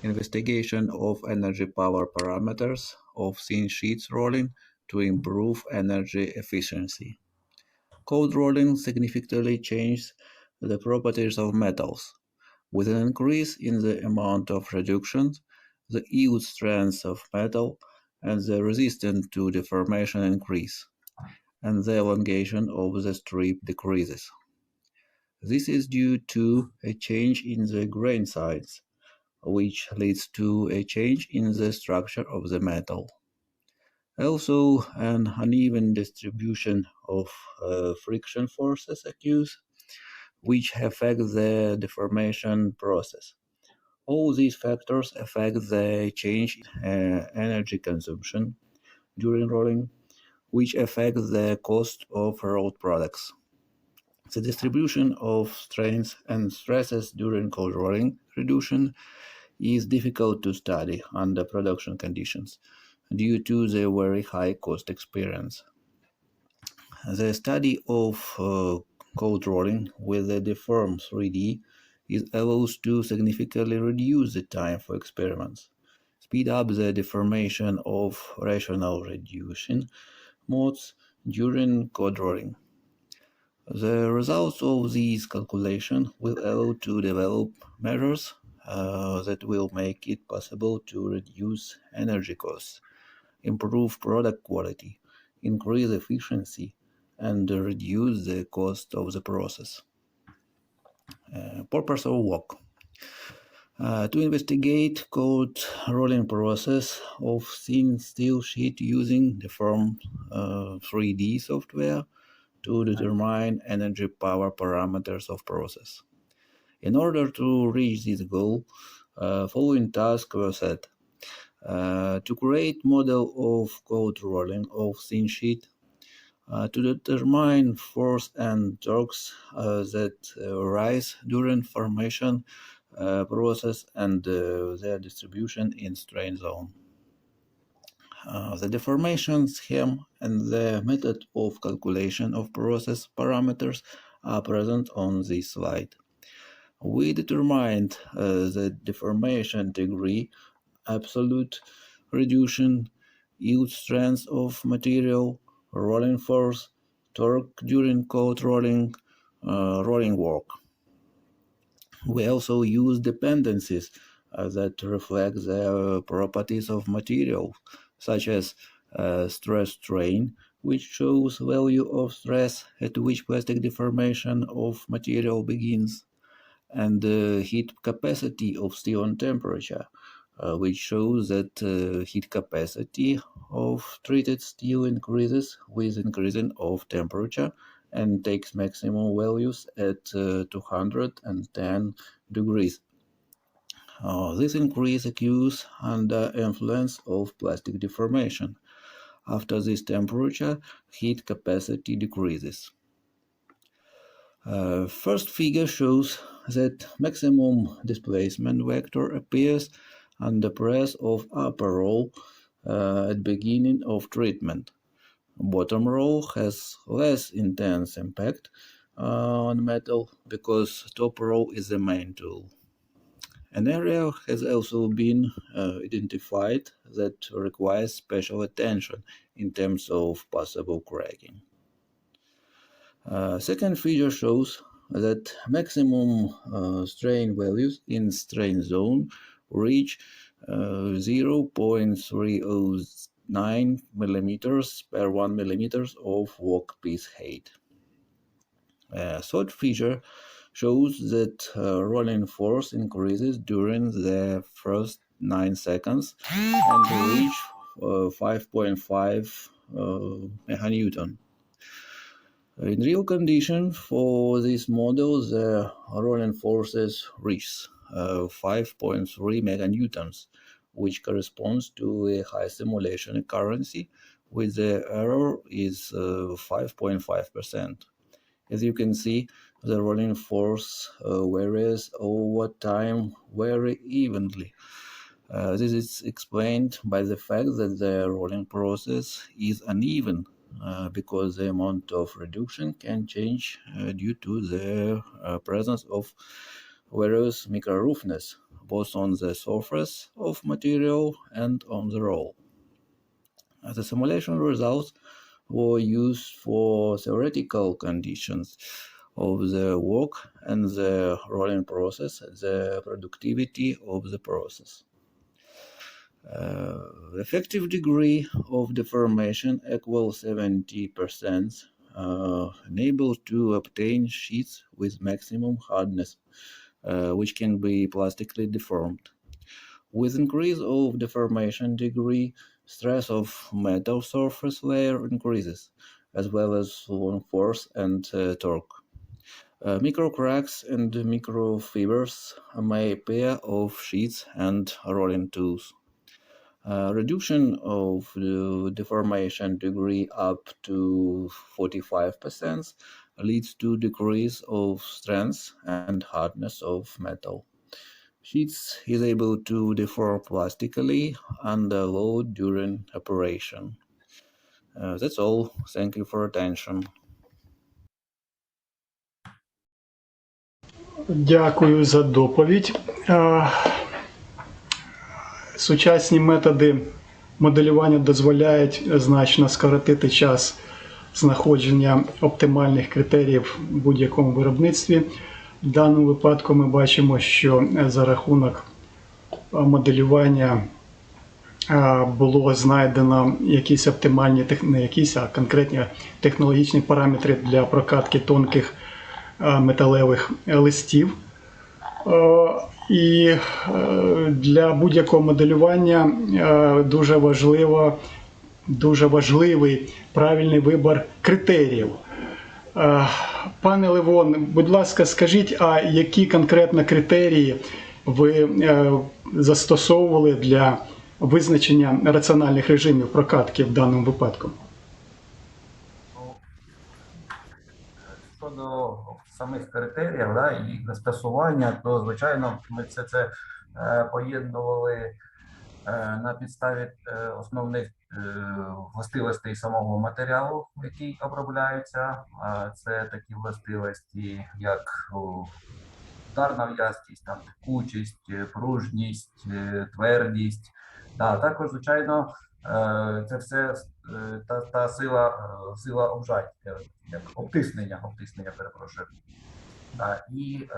Investigation of energy power parameters of thin sheets rolling to improve energy efficiency. Cold rolling significantly changes the properties of metals. With an increase in the amount of reduction, the yield strength of metal and the resistance to deformation increase, and the elongation of the strip decreases. This is due to a change in the grain size, which leads to a change in the structure of the metal. Also, an uneven distribution of friction forces occurs, which affect the deformation process. All these factors affect the change in energy consumption during rolling, which affects the cost of rolled products. The distribution of strains and stresses during cold rolling reduction is difficult to study under production conditions due to the very high cost experience. The study of cold rolling with the deform 3D allows to significantly reduce the time for experiments, speed up the deformation of rational reduction modes during cold rolling. The results of these calculations will allow to develop measures that will make it possible to reduce energy costs, improve product quality, increase efficiency, and reduce the cost of the process. Purpose of work. To investigate cold rolling process of thin steel sheet using the Deform 3D software to determine energy power parameters of process. In order to reach this goal, following tasks were set. To create model of cold rolling of thin sheet, to determine force and torques that arise during formation process and their distribution in strain zone. The deformation scheme and the method of calculation of process parameters are present on this slide. We determined the deformation degree, absolute reduction, yield strength of material, rolling force, torque during cold rolling, rolling work. We also use dependencies that reflect the properties of material, such as stress strain, which shows value of stress at which plastic deformation of material begins, and heat capacity of steel on temperature, which shows that heat capacity of treated steel increases with increasing of temperature and takes maximum values at 210 degrees. This increase occurs under influence of plastic deformation. After this temperature, heat capacity decreases. First figure shows that maximum displacement vector appears under press of upper roll at beginning of treatment. Bottom roll has less intense impact on metal because top roll is the main tool. An area has also been identified that requires special attention in terms of possible cracking. Second figure shows that maximum strain values in strain zone reach 0.309 millimeters per 1 millimeters of workpiece height. Third figure shows that rolling force increases during the first 9 seconds and reach 5.5 meganewton. In real condition, for this model, the rolling forces reach 5.3 meganewtons, which corresponds to a high simulation accuracy, with the error is 5.5%. As you can see, the rolling force varies over time very evenly. This is explained by the fact that the rolling process is uneven because the amount of reduction can change due to the presence of various micro-roughness, both on the surface of material and on the roll. The simulation results were used for theoretical conditions of the work and the rolling process, the productivity of the process. Effective degree of deformation equals 70%, enable to obtain sheets with maximum hardness, which can be plastically deformed. With increase of deformation degree, stress of metal surface layer increases, as well as long force and torque. Micro cracks and microfibers may appear of sheets and rolling tools. Reduction of the deformation degree up to 45% leads to decrease of strength and hardness of metal. Sheets is able to deform plastically under load during operation. That's all. Thank you for attention. Дякую за доповідь. Сучасні методи моделювання дозволяють значно скоротити час знаходження оптимальних критеріїв в будь-якому виробництві. В даному випадку ми бачимо, що за рахунок моделювання було знайдено якісь оптимальні, не якісь, а конкретні технологічні параметри для прокатки тонких металевих листів. І для будь-якого моделювання дуже важливий правильний вибір критеріїв. Пане Левон, будь ласка, скажіть, а які конкретно критерії ви застосовували для визначення раціональних режимів прокатки в даному випадку? Щодо самих критеріїв, і їх застосування, то, звичайно, ми все це поєднували на підставі основних властивостей самого матеріалу, який обробляється. Це такі властивості, як ударна в'язкість, текучість, пружність, твердість. Також, звичайно, це все та сила обжаття, як обтиснення, перепрошую. Да, і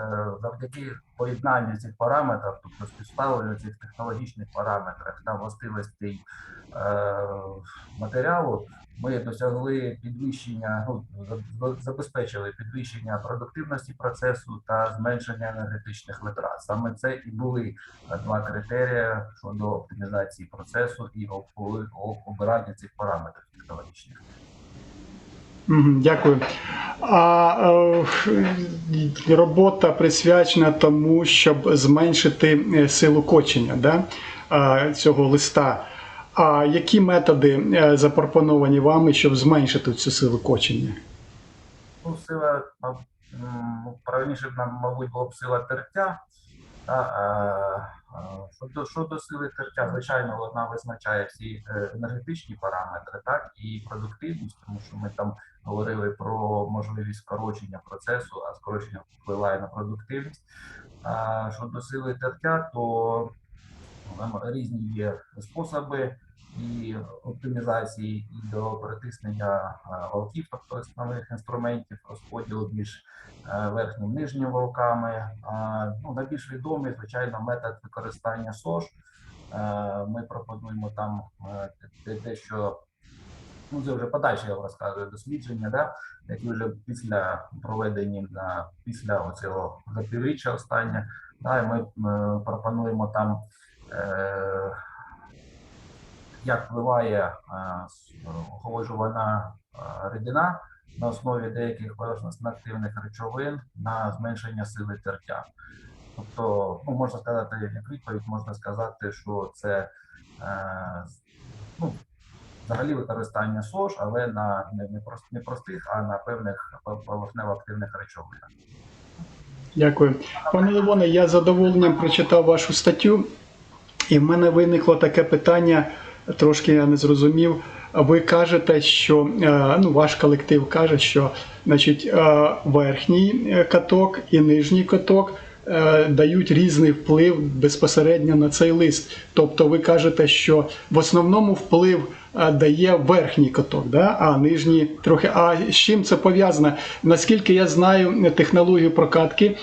завдяки поєднанню цих параметрів, тобто співставленню цих технологічних параметрів та властивостей матеріалу, ми досягли підвищення, забезпечили підвищення продуктивності процесу та зменшення енергетичних витрат. Саме це і були два критерії щодо оптимізації процесу і обирання цих параметрів технологічних. Дякую. Робота присвячена тому, щоб зменшити силу кочення, да, цього листа. А які методи запропоновані вами, щоб зменшити цю силу кочення? Ну, сила, правильніше, мабуть, було б сила тертя. Щодо сили тертя, звичайно, вона визначає всі енергетичні параметри, так, і продуктивність, тому що ми там говорили про можливість скорочення процесу, а скорочення впливає на продуктивність. Щодо сили тертя, то різні є способи і оптимізації, і до притиснення валків, тобто основних інструментів розподілу між верхнім і нижнім валками. Найбільш відомий, звичайно, метод використання СОЖ. Ми пропонуємо там те, що, це вже подальше, я вам розказую, дослідження, да, які вже після проведені, після оцього запівріччя останнє, да, і ми пропонуємо там, як впливає охолоджувана рідина на основі деяких поверхностно-активних речовин на зменшення сили тертя. Тобто, можна сказати, як відповідь, можна сказати, що це взагалі використання СОЖ, але на не простих, а на певних поверхнево-активних речовинах. Дякую. Пане Левоне, я з задоволенням прочитав вашу статтю, і в мене виникло таке питання, трошки я не зрозумів. Ви кажете, що, ваш колектив каже, що, значить, верхній каток і нижній каток дають різний вплив безпосередньо на цей лист. Тобто ви кажете, що в основному вплив дає верхній каток, да? А нижній трохи. А з чим це пов'язано? Наскільки я знаю технологію прокатки,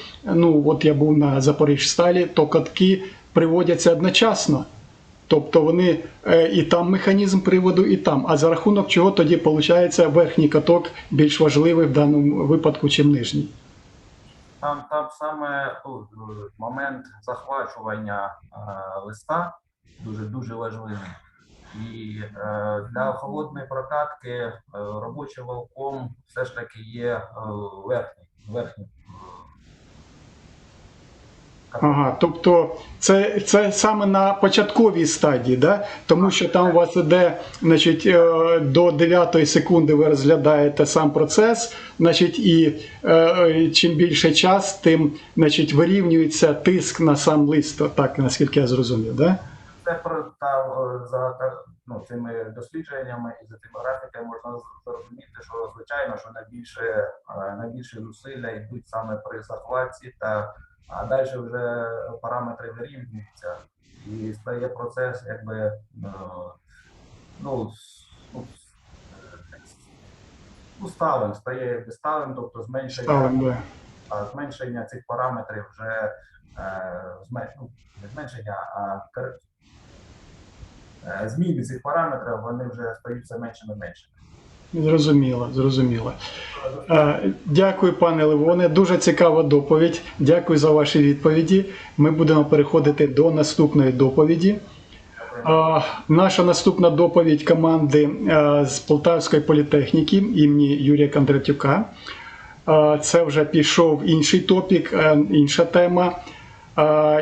от я був на Запоріжсталі, то катки приводяться одночасно. Тобто вони і там механізм приводу, і там. А за рахунок чого тоді, виходить, верхній каток більш важливий в даному випадку, чим нижній? Там саме момент захвачування листа дуже важливий. І для холодної прокатки робочим валком все ж таки є верхній. Ага, тобто це саме на початковій стадії, да? Тому що там у вас іде, значить, до 9 секунди ви розглядаєте сам процес, значить, і чим більше час, тим, значить, вирівнюється тиск на сам лист, так, наскільки я зрозумів, да? Це за цими дослідженнями і за тими графіками можна зрозуміти, що, звичайно, що найбільше зусилля йдуть саме при захватці, а далі вже параметри вирівнюються і стає процес якби сталим, стає сталим, тобто зменшення цих параметрів вже зміни цих параметрів, вони вже стаються меншими і меншими. Зрозуміло. Дякую, пане Левоне. Дуже цікава доповідь. Дякую за ваші відповіді. Ми будемо переходити до наступної доповіді. Наша наступна доповідь команди з Полтавської політехніки імені Юрія Кондратюка. Це вже пішов інший топік, інша тема.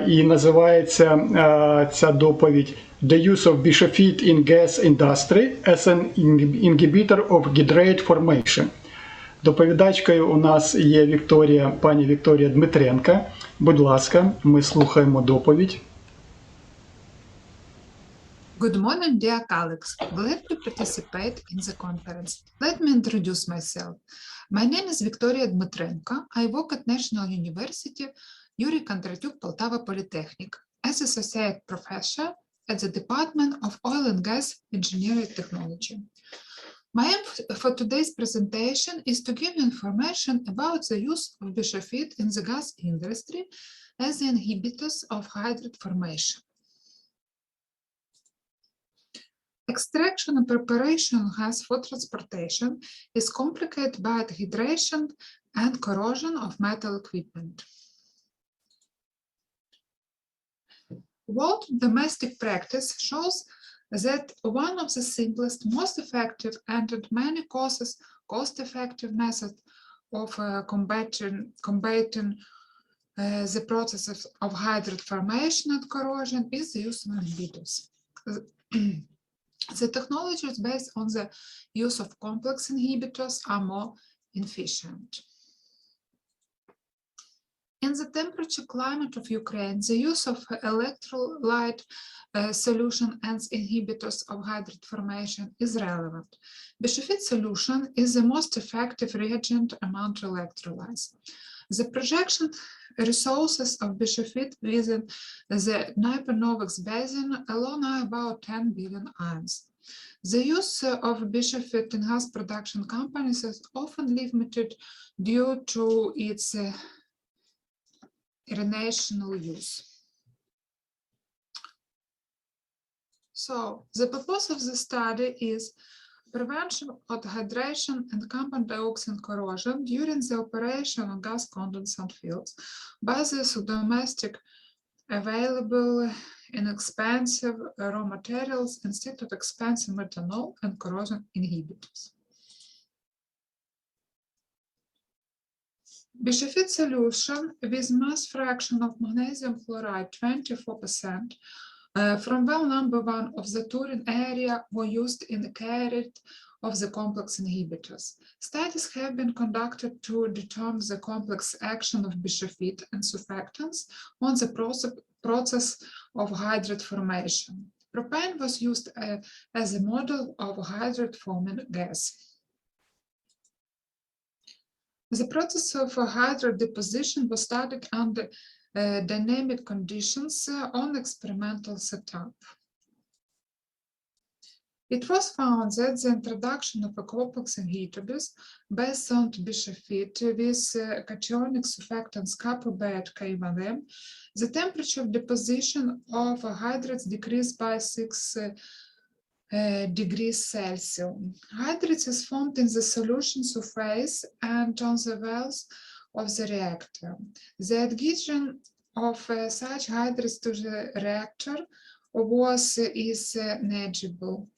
І називається ця доповідь The use of bisulfite in gas industry as an inhibitor of hydrate formation. Доповідачкою у нас є пані Вікторія Дмитренко. Будь ласка, ми слухаємо доповідь. Good morning, dear colleagues. Glad to participate in the conference. Let me introduce myself. My name is Victoria Dmitrenko. I work at National University Yuri Kondratyuk Poltava Polytechnic as associate professor at the Department of Oil and Gas Engineering Technology. My aim for today's presentation is to give you information about the use of bischofite in the gas industry as the inhibitors of hydrate formation. Extraction and preparation of gas for transportation is complicated by dehydration and corrosion of metal equipment. World domestic practice shows that one of the simplest, most effective, and in many cases cost-effective method of combating the processes of hydrate formation and corrosion is the use of inhibitors. The technologies based on the use of complex inhibitors are more efficient. In the temperature climate of Ukraine, the use of electrolyte solution and inhibitors of hydrate formation is relevant. Bischofite solution is the most effective reagent among electrolytes. The projection resources of bischofite within the Dnieper-Novax basin alone are about 10 billion ions. The use of bischofite in gas production companies is often limited due to its irritational use. So, the purpose of the study is prevention of dehydration and carbon dioxide corrosion during the operation of gas condensate fields by the domestic available inexpensive raw materials instead of expensive methanol and corrosion inhibitors. Bischofite solution with mass fraction of magnesium chloride 24% from well number 1 of the Turin area were used in the carried of the complex inhibitors. Studies have been conducted to determine the complex action of bischofite and surfactants on the process of hydrate formation. Propane was used as a model of hydrate forming gas. The process of hydrate deposition was studied under dynamic conditions on experimental setup. It was found that the introduction of a complex inhibitors based on bischofite with cationic surfactants Kp and K1M, the temperature of deposition of hydrates decreased by 6 degrees Celsius. Hydrates is formed in the solution surface and on the walls of the reactor. The adhesion of such hydrates to the reactor is negligible.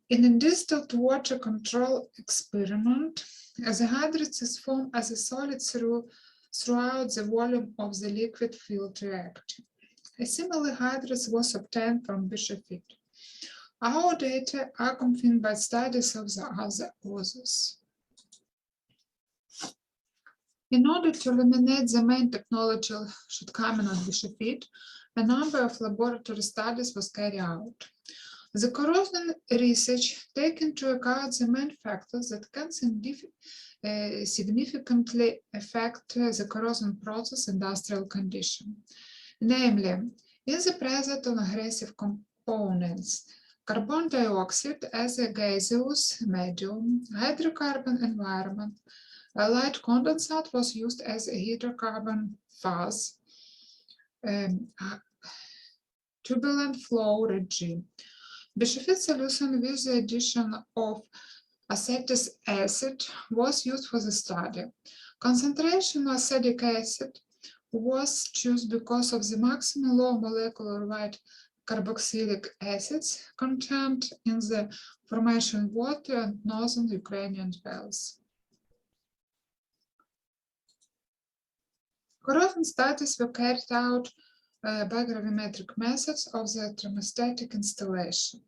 In a distilled water control experiment, the hydrates is formed as a solid throughout the volume of the liquid-filled reactor. A similar hydrates was obtained from bischofite. Our data are confirmed by studies of the other authors. In order to eliminate the main technological shortcoming of bischofite, a number of laboratory studies was carried out. The corrosion research takes into account the main factors that can significantly affect the corrosion process industrial condition, namely, in the presence of aggressive components, carbon dioxide as a gaseous medium, hydrocarbon environment, a light condensate was used as a hydrocarbon phase, turbulent flow regime. Bischofite solution with the addition of acetic acid was used for the study. Concentration of acetic acid was chosen because of the maximum low molecular weight carboxylic acids content in the formation water and northern Ukrainian wells. Corrosion studies were carried out by gravimetric methods of the thermostatic installation.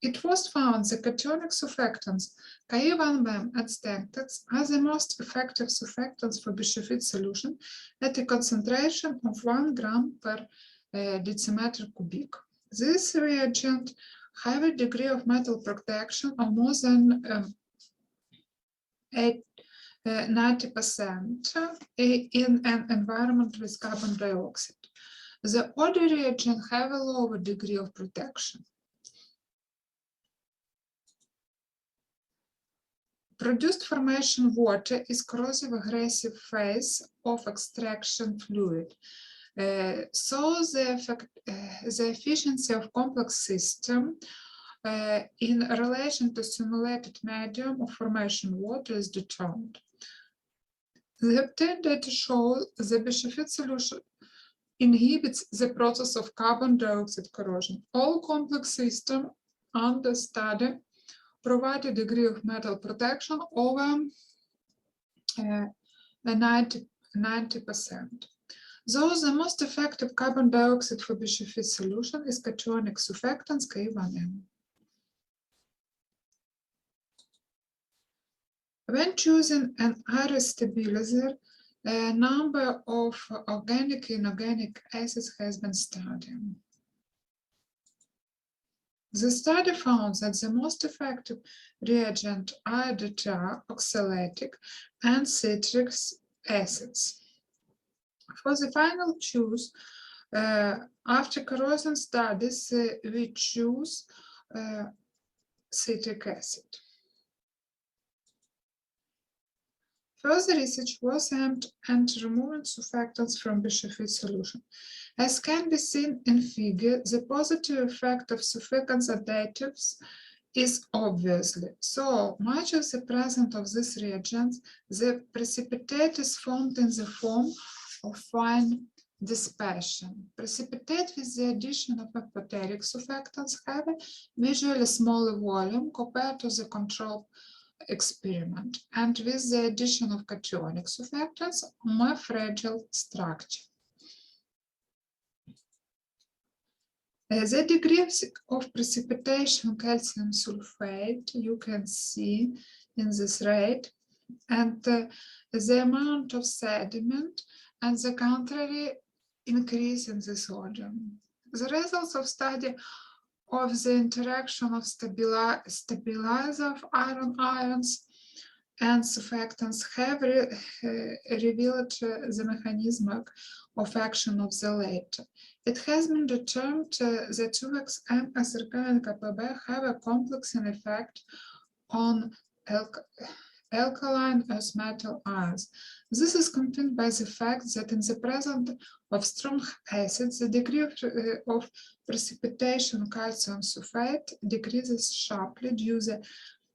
It was found that cationic surfactants Kyiv and Stentex are the most effective surfactants for bischofite solution at a concentration of 1 gram per decimeter cubic. This reagent have a degree of metal protection of more than 90% in an environment with carbon dioxide. The older reagents have a lower degree of protection. Produced formation water is corrosive aggressive phase of extraction fluid. So the efficiency of complex system in relation to simulated medium of formation water is determined. The obtained data show the bisulfite solution inhibits the process of carbon dioxide corrosion. All complex systems under study provide a degree of metal protection over 90%. Though the most effective carbon dioxide for bisulfite solution is cationic surfactants K1M. When choosing an IRIS stabilizer, a number of organic and inorganic acids has been studied. The study found that the most effective reagent are IDTA, oxalatic, and citric acids. For the final choose, after corrosion studies, we choose citric acid. Further research was aimed at removing surfactants from bisulfite solution. As can be seen in figure, the positive effect of surfactants additives is obviously. So much of the presence of these reagents, the precipitate is formed in the form of fine dispersion. Precipitate with the addition of apoteric surfactants have a visually smaller volume compared to the control experiment, and with the addition of cationic surfactants, more fragile structure. The degree of precipitation calcium sulfate you can see in this rate, and the amount of sediment and the contrary increase in this order. The results of study of the interaction of stabilizer of iron ions and surfactants have revealed the mechanism of action of the latter. It has been determined that 2xM SRK and KPB have a complexing effect on alkaline earth metal ions. This is confirmed by the fact that in the presence of strong acids, the degree of precipitation calcium sulfate decreases sharply due to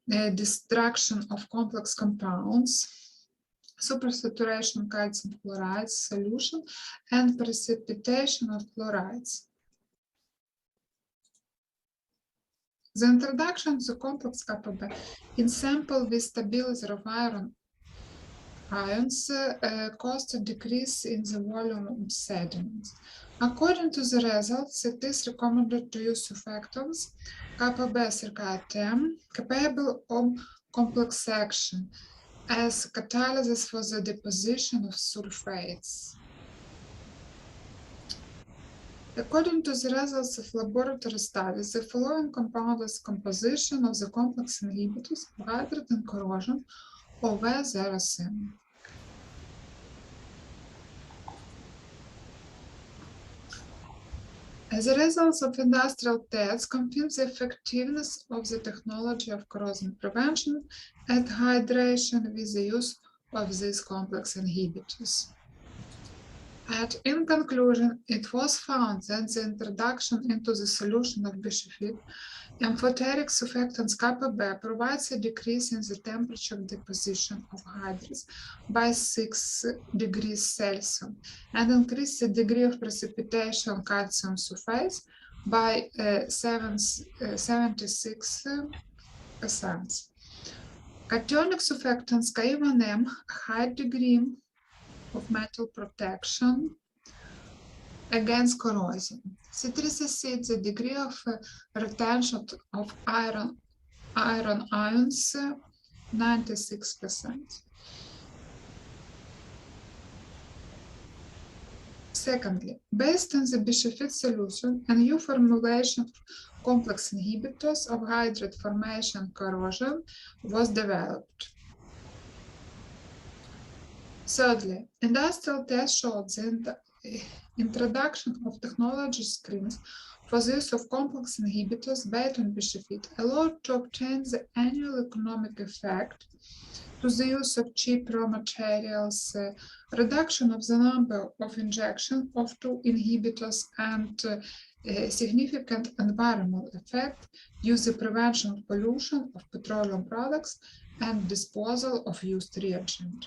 the destruction of complex compounds, supersaturation calcium chloride solution, and precipitation of chlorides. The introduction of the complex KPB in sample with stabilizer of iron ions caused a decrease in the volume of sediments. According to the results, it is recommended to use surfactants KPB-SRK-10 capable of complex action as catalysis for the deposition of sulfates. According to the results of laboratory studies, the following compounds composition of the complex inhibitors of hydrogen corrosion over their same. As a result of industrial tests, confirm the effectiveness of the technology of corrosion prevention and hydration with the use of these complex inhibitors. And in conclusion, it was found that the introduction into the solution of bisulfite amphoteric surfactants KPB provides a decrease in the temperature of deposition of hydrous by 6 degrees Celsius and increase the degree of precipitation calcium sulfate by 76%. Cationic surfactants K1M high degree of metal protection against corrosion. Citric acid, the degree of retention of iron ions, 96%. Secondly, based on the bisulfite solution, a new formulation of complex inhibitors of hydrate formation corrosion was developed. Thirdly, industrial tests showed that introduction of technology screens for the use of complex inhibitors based on BiSHFT allowed to obtain the annual economic effect to the use of cheap raw materials, reduction of the number of injections of two inhibitors, and significant environmental effect due to the prevention of pollution of petroleum products and disposal of used reagent.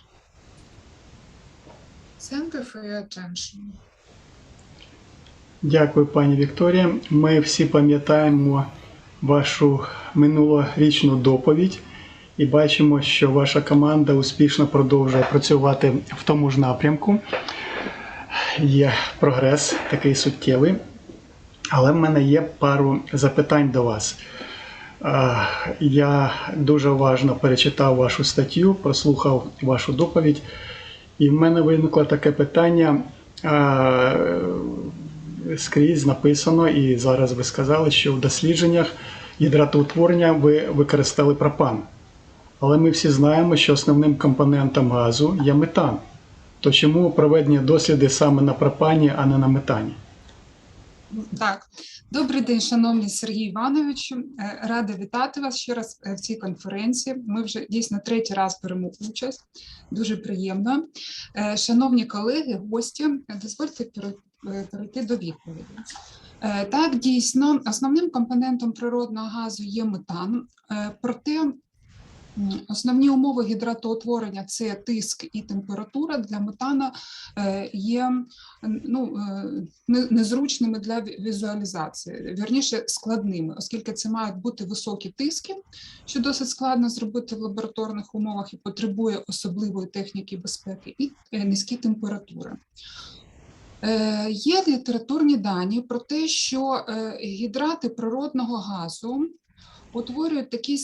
Thank you for your attention. Дякую, пані Вікторія. Ми всі пам'ятаємо вашу минулорічну доповідь і бачимо, що ваша команда успішно продовжує працювати в тому ж напрямку. Є прогрес такий суттєвий. Але в мене є пару запитань до вас. Я дуже уважно перечитав вашу статтю, прослухав вашу доповідь, і в мене виникло таке питання. Скрізь написано, і зараз ви сказали, що в дослідженнях гідратоутворення ви використали пропан. Але ми всі знаємо, що основним компонентом газу є метан. То чому проведені досліди саме на пропані, а не на метані? Так, добрий день, шановний Сергій Івановичу. Рада вітати вас ще раз в цій конференції. Ми вже дійсно третій раз беремо участь. Дуже приємно. Шановні колеги, гості, дозвольте перейти до відповіді. Так, дійсно, основним компонентом природного газу є метан, проте основні умови гідратоутворення – це тиск і температура. Для метана є незручними для візуалізації, вірніше складними, оскільки це мають бути високі тиски, що досить складно зробити в лабораторних умовах і потребує особливої техніки безпеки, і низькі температури. Є літературні дані про те, що гідрати природного газу утворюють такий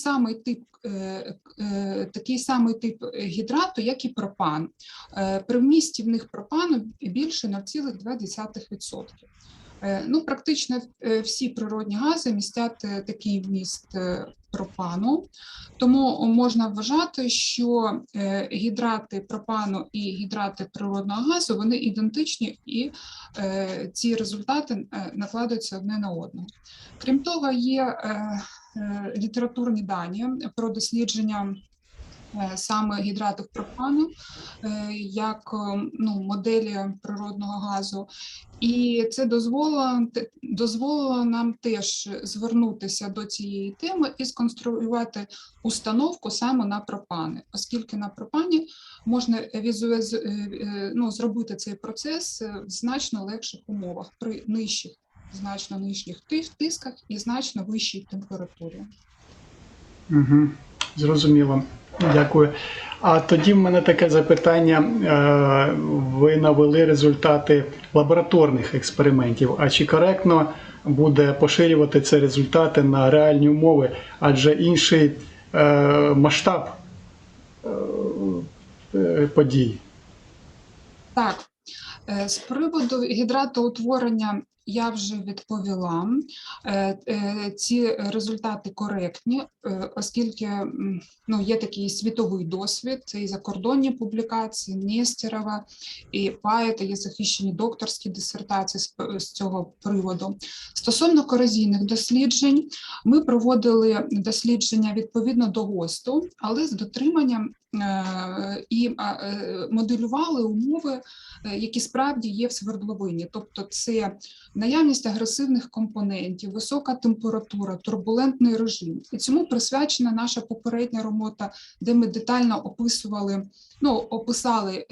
самий тип гідрату, як і пропан. При вмісті в них пропану більше 0,2%. Практично всі природні гази містять такий вміст пропану, тому можна вважати, що гідрати пропану і гідрати природного газу, вони ідентичні, і ці результати накладаються одне на одного. Крім того, є літературні дані про дослідження саме гідратів пропану як моделі природного газу. І це дозволило нам теж звернутися до цієї теми і сконструювати установку саме на пропани, оскільки на пропані можна зробити цей процес в значно легших умовах, при значно нижчих тисках і значно вищій температурі. Угу. Зрозуміло. Дякую. А тоді в мене таке запитання. Ви навели результати лабораторних експериментів. А чи коректно буде поширювати ці результати на реальні умови, адже інший масштаб подій? Так. З приводу гідратоутворення я вже відповіла. Ці результати коректні, оскільки є такий світовий досвід, це і закордонні публікації, Нестерова, і Паєта, є захищені докторські дисертації з цього приводу. Стосовно корозійних досліджень, ми проводили дослідження відповідно до ГОСТу, але з дотриманням і моделювали умови, які справді є в свердловині. Тобто це наявність агресивних компонентів, висока температура, турбулентний режим. І цьому присвячена наша попередня робота, де ми детально описали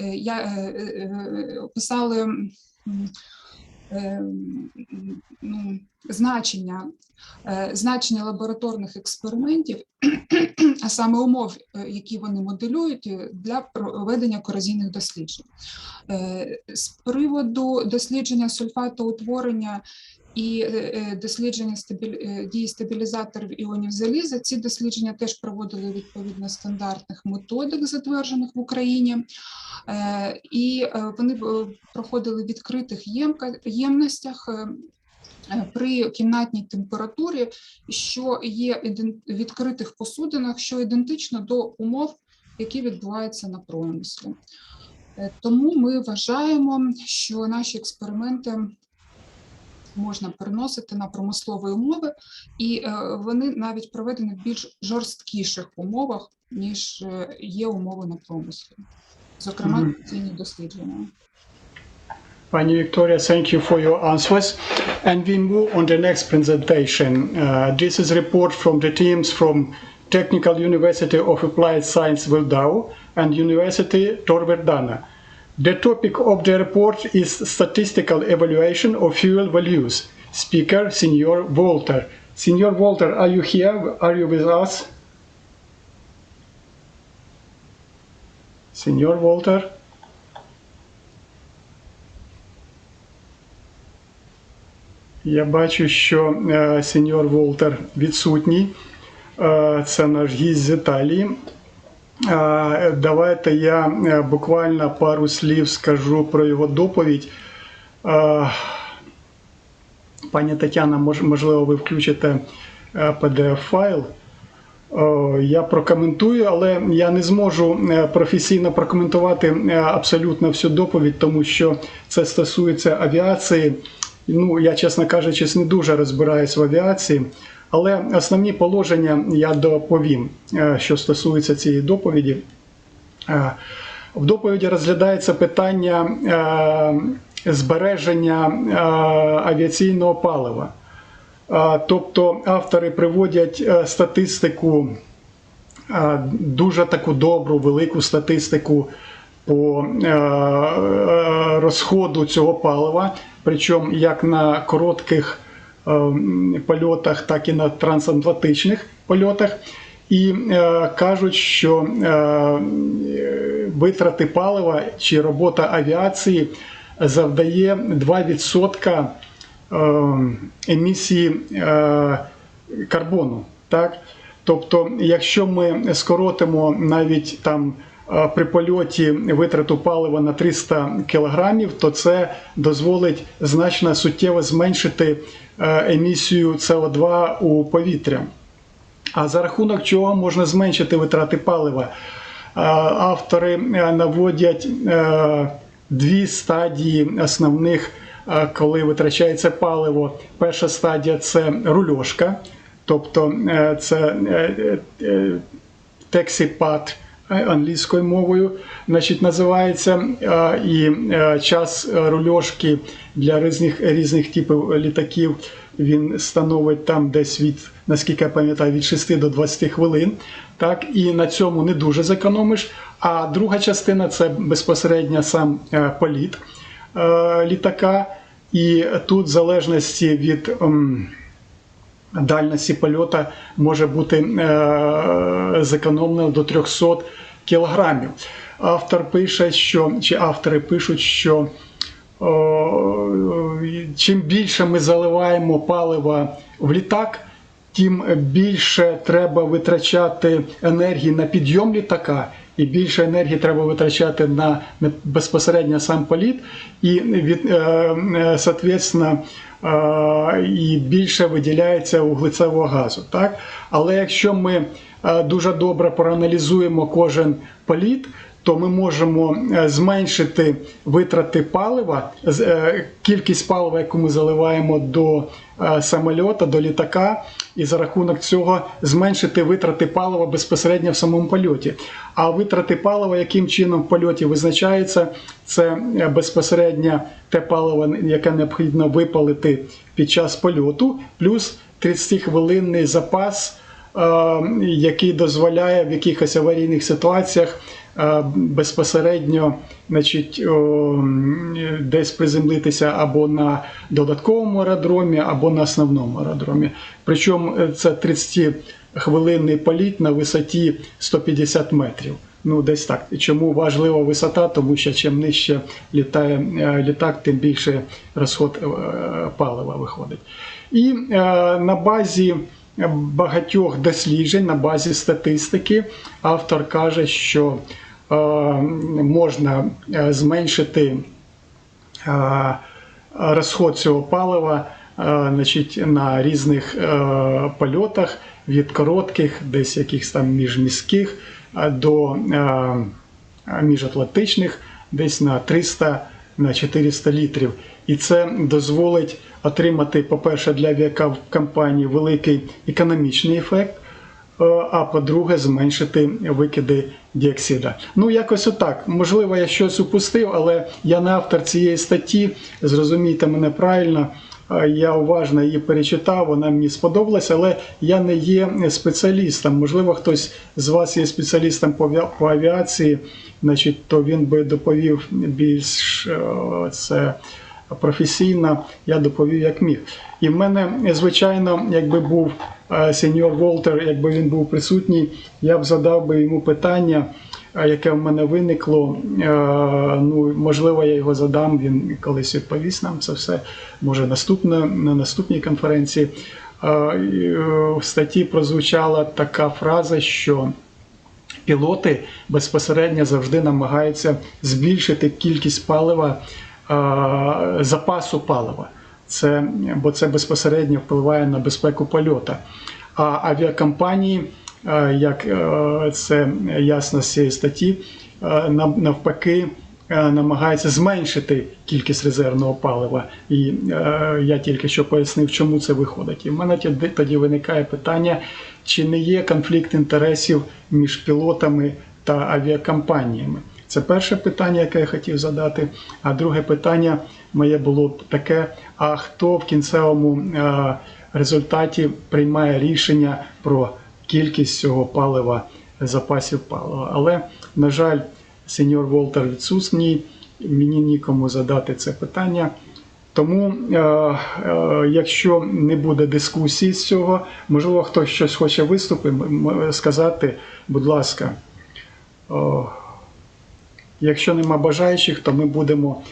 значення лабораторних експериментів, а саме умов, які вони моделюють для проведення корозійних досліджень. З приводу дослідження сульфатоутворення і дослідження дії стабілізаторів іонів заліза, ці дослідження теж проводили відповідно стандартних методик, затверджених в Україні, і вони проходили в відкритих ємностях при кімнатній температурі, що є в відкритих посудинах, що ідентично до умов, які відбуваються на промислі. Тому ми вважаємо, що наші експерименти можна переносити на промислові умови, і вони навіть проведені в більш жорсткіших умовах, ніж є умови на промислі, зокрема ці дослідження. Pani Victoria, thank you for your answers. And we move on the next presentation. This is a report from the teams from Technical University of Applied Science Vildau and University Torverdana. The topic of the report is statistical evaluation of fuel values. Speaker, Senior Walter. Senior Walter, are you here? Are you with us? Senior Walter? Я бачу, що сеньор Волтер відсутній. Це наш гість з Італії. Давайте я буквально пару слів скажу про його доповідь. Пані Тетяна, можливо, ви включите PDF-файл. Я прокоментую, але я не зможу професійно прокоментувати абсолютно всю доповідь, тому що це стосується авіації. Ну, я, чесно кажучи, не дуже розбираюсь в авіації, але основні положення я доповім, що стосується цієї доповіді. В доповіді розглядається питання збереження авіаційного палива. Тобто автори приводять статистику, дуже таку добру, велику статистику по розходу цього палива, причому як на коротких польотах, так і на трансатлантичних польотах. І кажуть, що витрати палива чи робота авіації завдає 2% емісії карбону. Так? Тобто, якщо ми скоротимо навіть там при польоті витрату палива на 300 кг, то це дозволить значно суттєво зменшити емісію СО2 у повітря. А за рахунок чого можна зменшити витрати палива? Автори наводять дві стадії основних, коли витрачається паливо. Перша стадія – це рульошка, тобто це таксі-пад англійською мовою, значить, називається, і час рульошки для різних типів літаків він становить там десь від, наскільки я пам'ятаю, від 6 до 20 хвилин. Так, і на цьому не дуже зекономиш. А друга частина – це безпосередньо сам політ літака. І тут в залежності від дальності польоту може бути зекономлено до 300 кілограмів. Автор пише, що, чи автори пишуть, що чим більше ми заливаємо палива в літак, тим більше треба витрачати енергії на підйом літака, і більше енергії треба витрачати на безпосередньо сам політ, і, соответственно, і більше виділяється вуглецевого газу. Так? Але якщо ми дуже добре проаналізуємо кожен політ, то ми можемо зменшити витрати палива, кількість палива, яку ми заливаємо до самольота, до літака, і за рахунок цього зменшити витрати палива безпосередньо в самому польоті. А витрати палива, яким чином в польоті визначаються, це безпосередньо те паливо, яке необхідно випалити під час польоту, плюс 30-хвилинний запас, який дозволяє в якихось аварійних ситуаціях безпосередньо, значить, десь приземлитися або на додатковому аеродромі, або на основному аеродромі. Причому це 30-хвилинний політ на висоті 150 метрів. Ну, десь так. Чому важлива висота? Тому що чим нижче літає літак, тим більше розход палива виходить. І на базі багатьох досліджень, на базі статистики, автор каже, що можна зменшити розход цього палива, значить, на різних польотах, від коротких, десь якихось там міжміських, до міжатлантичних, десь на 300 на 400 літрів. І це дозволить отримати, по-перше, для авіакомпаній великий економічний ефект, а по-друге, зменшити викиди діоксида. Ну, якось отак. Можливо, я щось упустив, але я не автор цієї статті, зрозумійте мене правильно. Я уважно її перечитав, вона мені сподобалася, але я не є спеціалістом. Можливо, хтось з вас є спеціалістом по авіації, значить, то він би доповів більш це професійно, я доповів як міг. І в мене, звичайно, якби був сеньор Волтер, якби він був присутній, я б задав би йому питання, яке в мене виникло. Ну, можливо, я його задам, він колись відповість нам це все, може на наступній конференції. В статті прозвучала така фраза, що пілоти безпосередньо завжди намагаються збільшити кількість палива, запасу палива. Бо це безпосередньо впливає на безпеку польоту. А авіакомпанії, як це ясно з цієї статті, навпаки, намагаються зменшити кількість резервного палива. І я тільки що пояснив, чому це виходить. І в мене тоді виникає питання, чи не є конфлікт інтересів між пілотами та авіакомпаніями. Це перше питання, яке я хотів задати. А друге питання моє було таке, а хто в кінцевому результаті приймає рішення про кількість цього палива, запасів палива. Але, на жаль, сеньор Волтер відсутній, мені нікому задати це питання. Тому, якщо не буде дискусії з цього, можливо, хтось щось хоче виступити, сказати, будь ласка. Якщо нема бажаючих, то ми будемо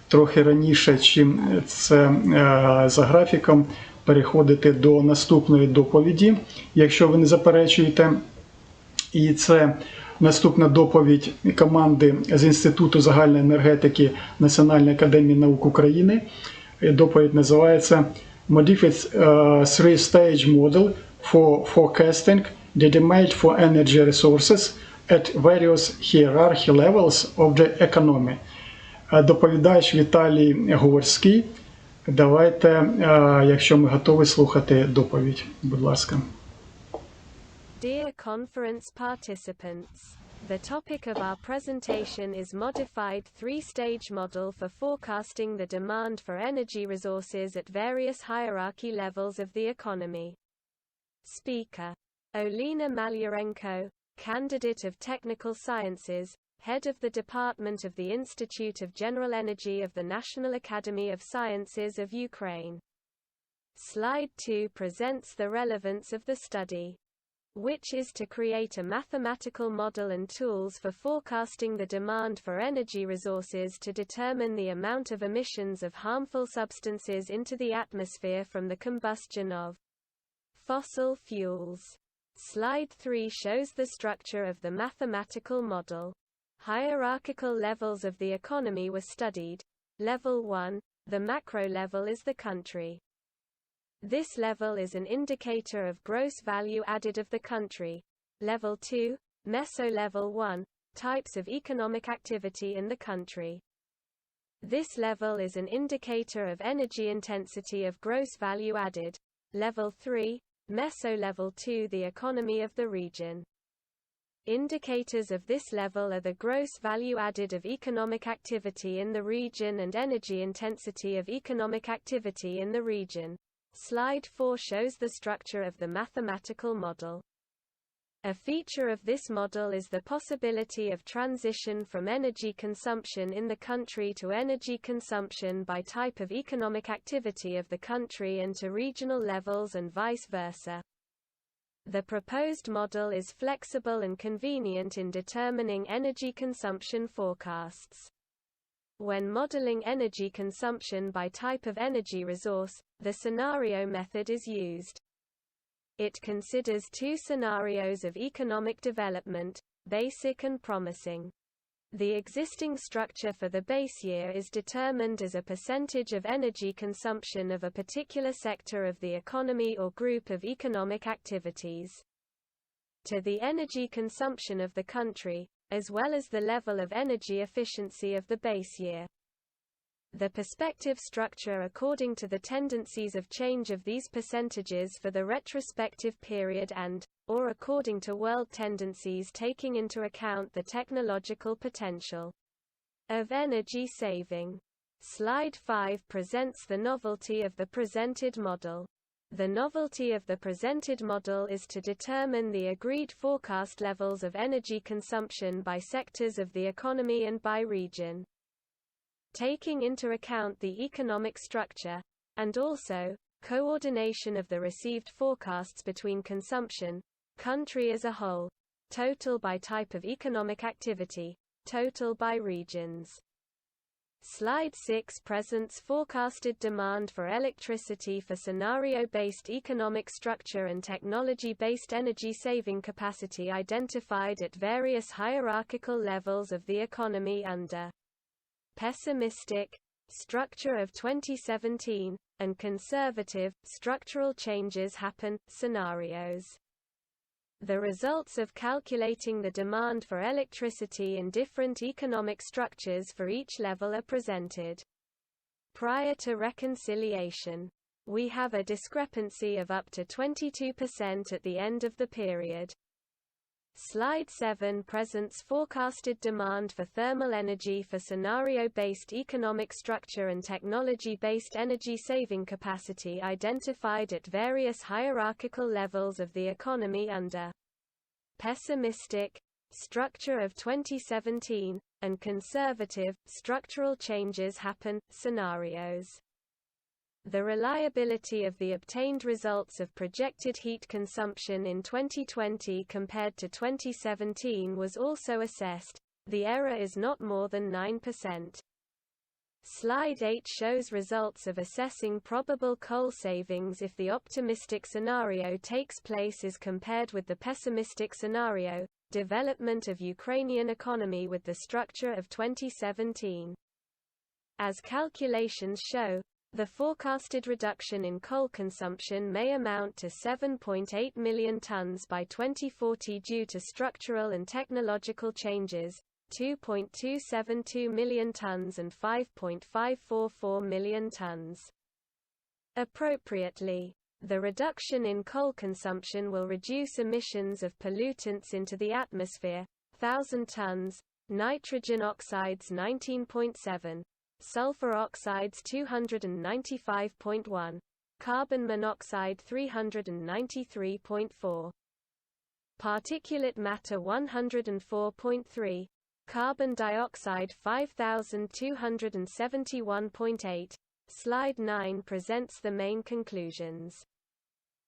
трохи раніше, чим це за графіком, переходити до наступної доповіді, якщо ви не заперечуєте. І це наступна доповідь команди з Інституту загальної енергетики Національної академії наук України. Доповідь називається Modified Three-Stage Model for Forecasting the Demand for Energy Resources at Various Hierarchy Levels of the Economy. Доповідач Віталій Говорський. Давайте, якщо ми готові слухати доповідь, будь ласка. Dear conference participants, the topic of our presentation is Modified Three-Stage Model for Forecasting the Demand for Energy Resources at Various Hierarchy Levels of the Economy. Speaker: Olena Malyarenko, Candidate of Technical Sciences, Head of the Department of the Institute of General Energy of the National Academy of Sciences of Ukraine. Slide 2 presents the relevance of the study, which is to create a mathematical model and tools for forecasting the demand for energy resources to determine the amount of emissions of harmful substances into the atmosphere from the combustion of fossil fuels. Slide 3 shows the structure of the mathematical model. Hierarchical levels of the economy were studied. Level 1, the macro level, is the country. This level is an indicator of gross value added of the country. Level 2, meso-level 1, types of economic activity in the country. This level is an indicator of energy intensity of gross value added. Level 3, meso-level 2, the economy of the region. Indicators of this level are the gross value added of economic activity in the region and energy intensity of economic activity in the region. Slide 4 shows the structure of the mathematical model. A feature of this model is the possibility of transition from energy consumption in the country to energy consumption by type of economic activity of the country and to regional levels and vice versa. The proposed model is flexible and convenient in determining energy consumption forecasts. When modeling energy consumption by type of energy resource, the scenario method is used. It considers two scenarios of economic development, basic and promising. The existing structure for the base year is determined as a percentage of energy consumption of a particular sector of the economy or group of economic activities. To the energy consumption of the country, as well as the level of energy efficiency of the base year. The perspective structure according to the tendencies of change of these percentages for the retrospective period and, or according to world tendencies taking into account the technological potential of energy saving. Slide 5 presents the novelty of the presented model. The novelty of the presented model is to determine the agreed forecast levels of energy consumption by sectors of the economy and by region. Taking into account the economic structure, and also, coordination of the received forecasts between consumption, country as a whole, total by type of economic activity, total by regions. Slide 6 presents forecasted demand for electricity for scenario-based economic structure and technology-based energy saving capacity identified at various hierarchical levels of the economy under pessimistic, structure of 2017, and conservative, structural changes happen, scenarios. The results of calculating the demand for electricity in different economic structures for each level are presented. Prior to reconciliation, we have a discrepancy of up to 22% at the end of the period. Slide 7 presents forecasted demand for thermal energy for scenario-based economic structure and technology-based energy saving capacity identified at various hierarchical levels of the economy under pessimistic, structure of 2017, and conservative, structural changes happen, scenarios. The reliability of the obtained results of projected heat consumption in 2020 compared to 2017 was also assessed. The error is not more than 9%. Slide 8 shows results of assessing probable coal savings if the optimistic scenario takes place as compared with the pessimistic scenario, development of Ukrainian economy with the structure of 2017. As calculations show, the forecasted reduction in coal consumption may amount to 7.8 million tons by 2040 due to structural and technological changes, 2.272 million tons and 5.544 million tons. Appropriately, the reduction in coal consumption will reduce emissions of pollutants into the atmosphere, 1,000 tons, nitrogen oxides 19.7. Sulfur oxides 295.1, carbon monoxide 393.4, particulate matter 104.3, carbon dioxide 5271.8. Slide 9 presents the main conclusions.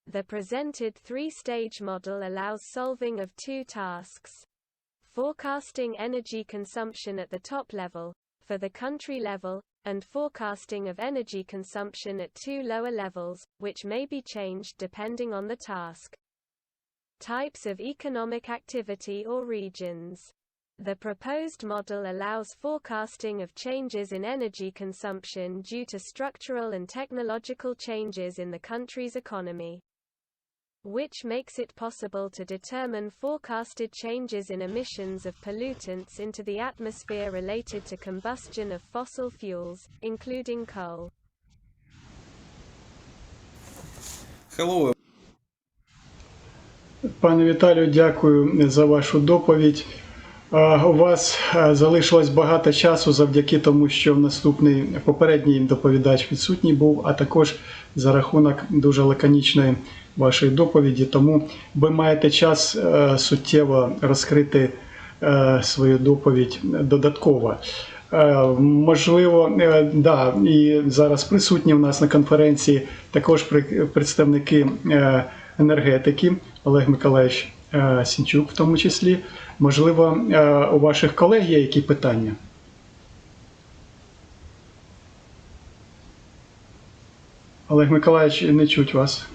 The presented three-stage model allows solving of two tasks: forecasting energy consumption at the top level, for the country level, and forecasting of energy consumption at two lower levels, which may be changed depending on the task. Types of economic activity or regions. The proposed model allows forecasting of changes in energy consumption due to structural and technological changes in the country's economy, which makes it possible to determine forecasted changes in emissions of pollutants into the atmosphere related to combustion of fossil fuels, including coal. Hello. Пане Віталію, дякую за вашу доповідь. У вас залишилось багато часу завдяки тому, що наступний попередній доповідач відсутній був, а також за рахунок дуже лаконічної вашої доповіді, тому ви маєте час суттєво розкрити свою доповідь додатково. Можливо, да, і зараз присутні у нас на конференції також представники енергетики, Олег Миколаївич Сінчук в тому числі. Можливо, у ваших колег є які питання? Олег Миколаївич, не чуть вас.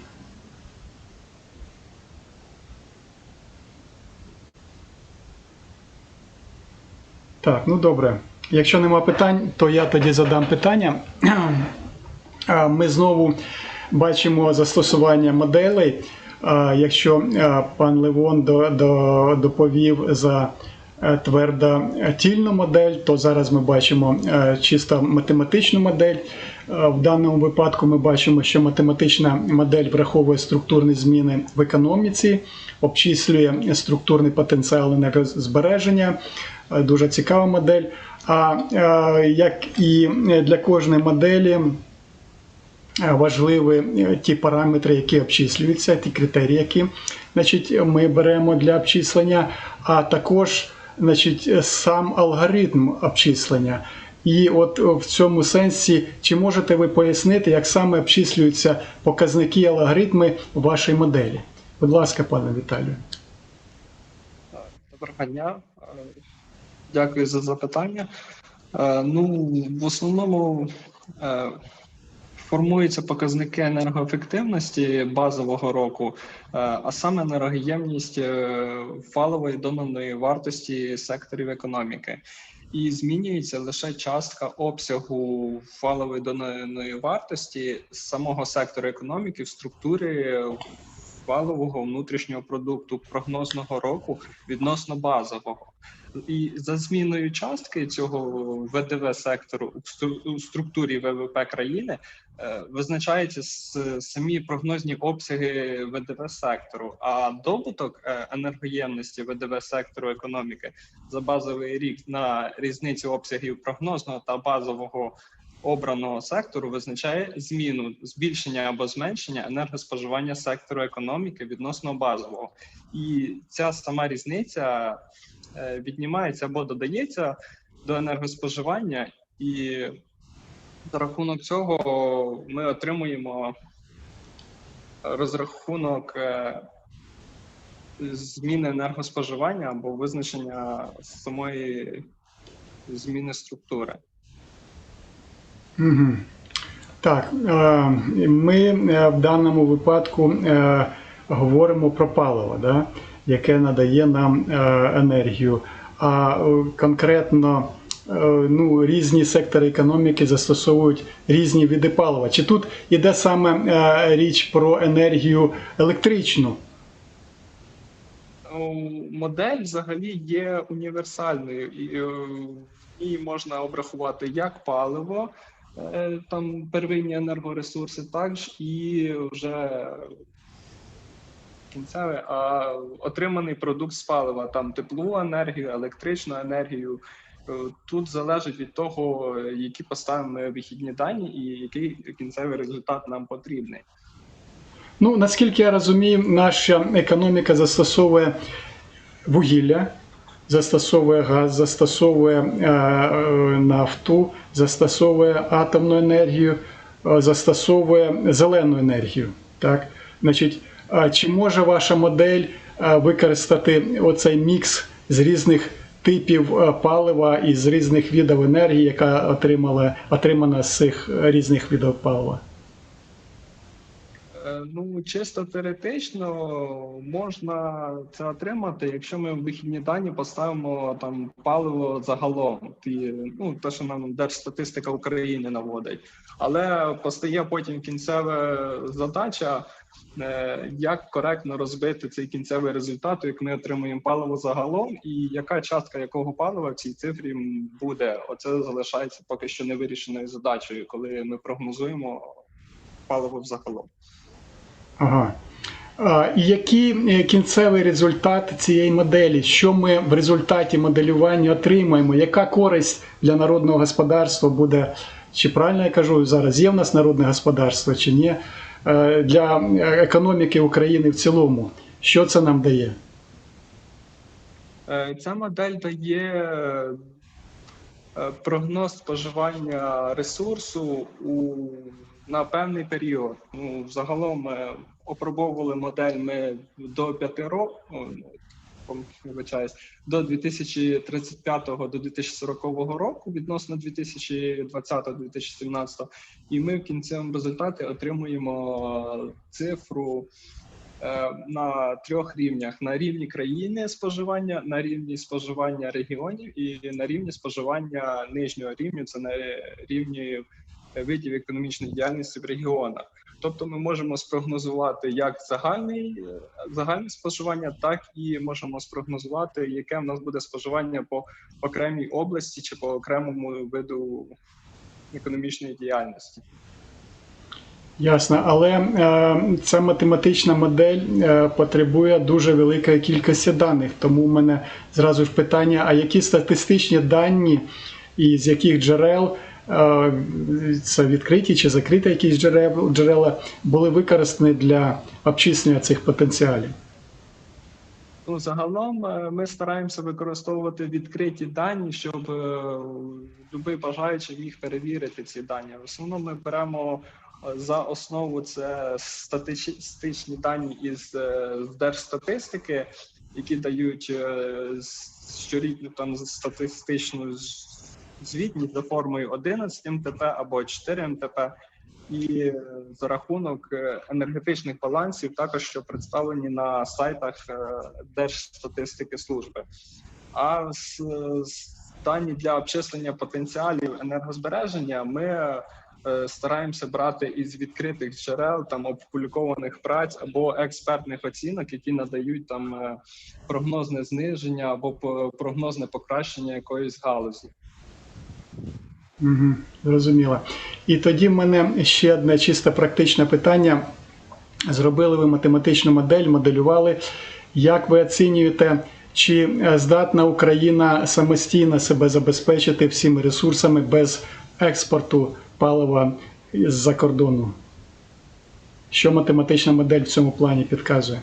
Так, ну добре. Якщо нема питань, то я тоді задам питання. Ми знову бачимо застосування моделей. Якщо пан Левон доповів за твердотільну модель, то зараз ми бачимо чисто математичну модель. В даному випадку ми бачимо, що математична модель враховує структурні зміни в економіці, обчислює структурний потенціал енергозбереження. Дуже цікава модель. А як і для кожної моделі, важливі ті параметри, які обчислюються, ті критерії, які, значить, ми беремо для обчислення, а також, значить, сам алгоритм обчислення. І от в цьому сенсі, чи можете ви пояснити, як саме обчислюються показники, алгоритми в вашій моделі? Будь ласка, пане Віталію. Доброго дня. Дякую за запитання. Ну, в основному формуються показники енергоефективності базового року, а саме енергоємність валової доданої вартості секторів економіки. І змінюється лише частка обсягу валової доданої вартості з самого сектору економіки в структурі валового внутрішнього продукту прогнозного року відносно базового. І за зміною частки цього ВДВ сектору у структурі ВВП країни визначаються самі прогнозні обсяги ВДВ сектору, а добуток енергоємності ВДВ сектору економіки за базовий рік на різницю обсягів прогнозного та базового обраного сектору визначає зміну, збільшення або зменшення енергоспоживання сектору економіки відносно базового. І ця сама різниця віднімається або додається до енергоспоживання, і за рахунок цього ми отримуємо розрахунок зміни енергоспоживання або визначення самої зміни структури. Угу. Так, ми в даному випадку говоримо про паливо, да, яке надає нам енергію, а конкретно різні сектори економіки застосовують різні види палива. Чи тут іде саме річ про енергію електричну? Модель взагалі є універсальною, і її можна обрахувати як паливо, там первинні енергоресурси, також і вже кінцеве, а отриманий продукт з палива, там теплову енергію, електричну енергію. Тут залежить від того, які поставимо вихідні дані і який кінцевий результат нам потрібний. Ну, наскільки я розумію, наша економіка застосовує вугілля, застосовує газ, застосовує нафту, застосовує атомну енергію, застосовує зелену енергію. Так? Значить, чи може ваша модель використати оцей мікс з різних типів палива і з різних видів енергії, яка отримана з цих різних видів палива? Ну, чисто теоретично можна це отримати, якщо ми в вихідні дані поставимо там паливо загалом, те, що нам Держстатистика України наводить. Але постає потім кінцева задача, як коректно розбити цей кінцевий результат, як ми отримуємо паливо загалом, і яка частка якого палива в цій цифрі буде. Оце залишається поки що невирішеною задачею, коли ми прогнозуємо паливо взагалом. Ага. І який кінцевий результат цієї моделі? Що ми в результаті моделювання отримаємо? Яка користь для народного господарства буде? Чи правильно я кажу, зараз є в нас народне господарство, чи ні? Для економіки України в цілому. Що це нам дає? Ця модель дає прогноз споживання ресурсу на певний період. Загалом ми опробовували модель до 5 років, до 2035 до 2040 року відносно 2020-2017, і ми в кінцевому результаті отримуємо цифру на 3 рівнях: на рівні країни споживання, на рівні споживання регіонів і на рівні споживання нижнього рівня, це на рівні видів економічної діяльності в регіонах. Тобто ми можемо спрогнозувати як загальне споживання, так і можемо спрогнозувати, яке в нас буде споживання по окремій області чи по окремому виду економічної діяльності. Ясно, але ця математична модель потребує дуже великої кількості даних, тому в мене зразу ж питання, а які статистичні дані і з яких джерел, це відкриті чи закриті якісь джерела, були використані для обчислення цих потенціалів? Ну, загалом ми стараємося використовувати відкриті дані, щоб будь-який бажаючий міг перевірити ці дані. В основному ми беремо за основу це статистичні дані із держстатистики, які дають щорічну там статистичну звітність за формою 11 МТП або 4 МТП. І за рахунок енергетичних балансів, також що представлені на сайтах Держстатистики служби. А дані для обчислення потенціалів енергозбереження ми стараємося брати із відкритих джерел, там опублікованих праць або експертних оцінок, які надають там прогнозне зниження або прогнозне покращення якоїсь галузі. Угу, зрозуміло. І тоді в мене ще одне чисто практичне питання. Зробили ви математичну модель, моделювали. Як ви оцінюєте, чи здатна Україна самостійно себе забезпечити всіми ресурсами без експорту палива з-за кордону? Що математична модель в цьому плані підказує?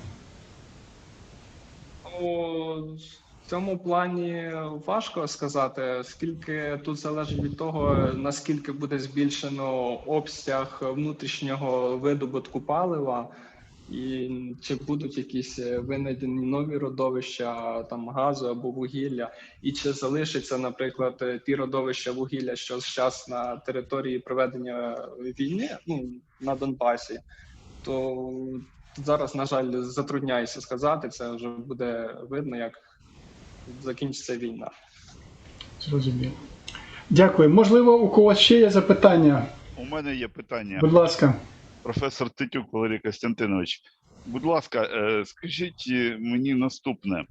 В цьому плані важко сказати, оскільки тут залежить від того, наскільки буде збільшено обсяг внутрішнього видобутку палива, і чи будуть якісь винайдені нові родовища там газу або вугілля, і чи залишиться, наприклад, ті родовища вугілля, що зараз на території проведення війни, ну, на Донбасі, то зараз, на жаль, затрудняюся сказати, це вже буде видно, як закінчиться війна. Зрозуміло. Дякую. Можливо, у когось ще є запитання? У мене є питання. Будь ласка. Професор Титюк Валерій Костянтинович, будь ласка, скажіть мені наступне.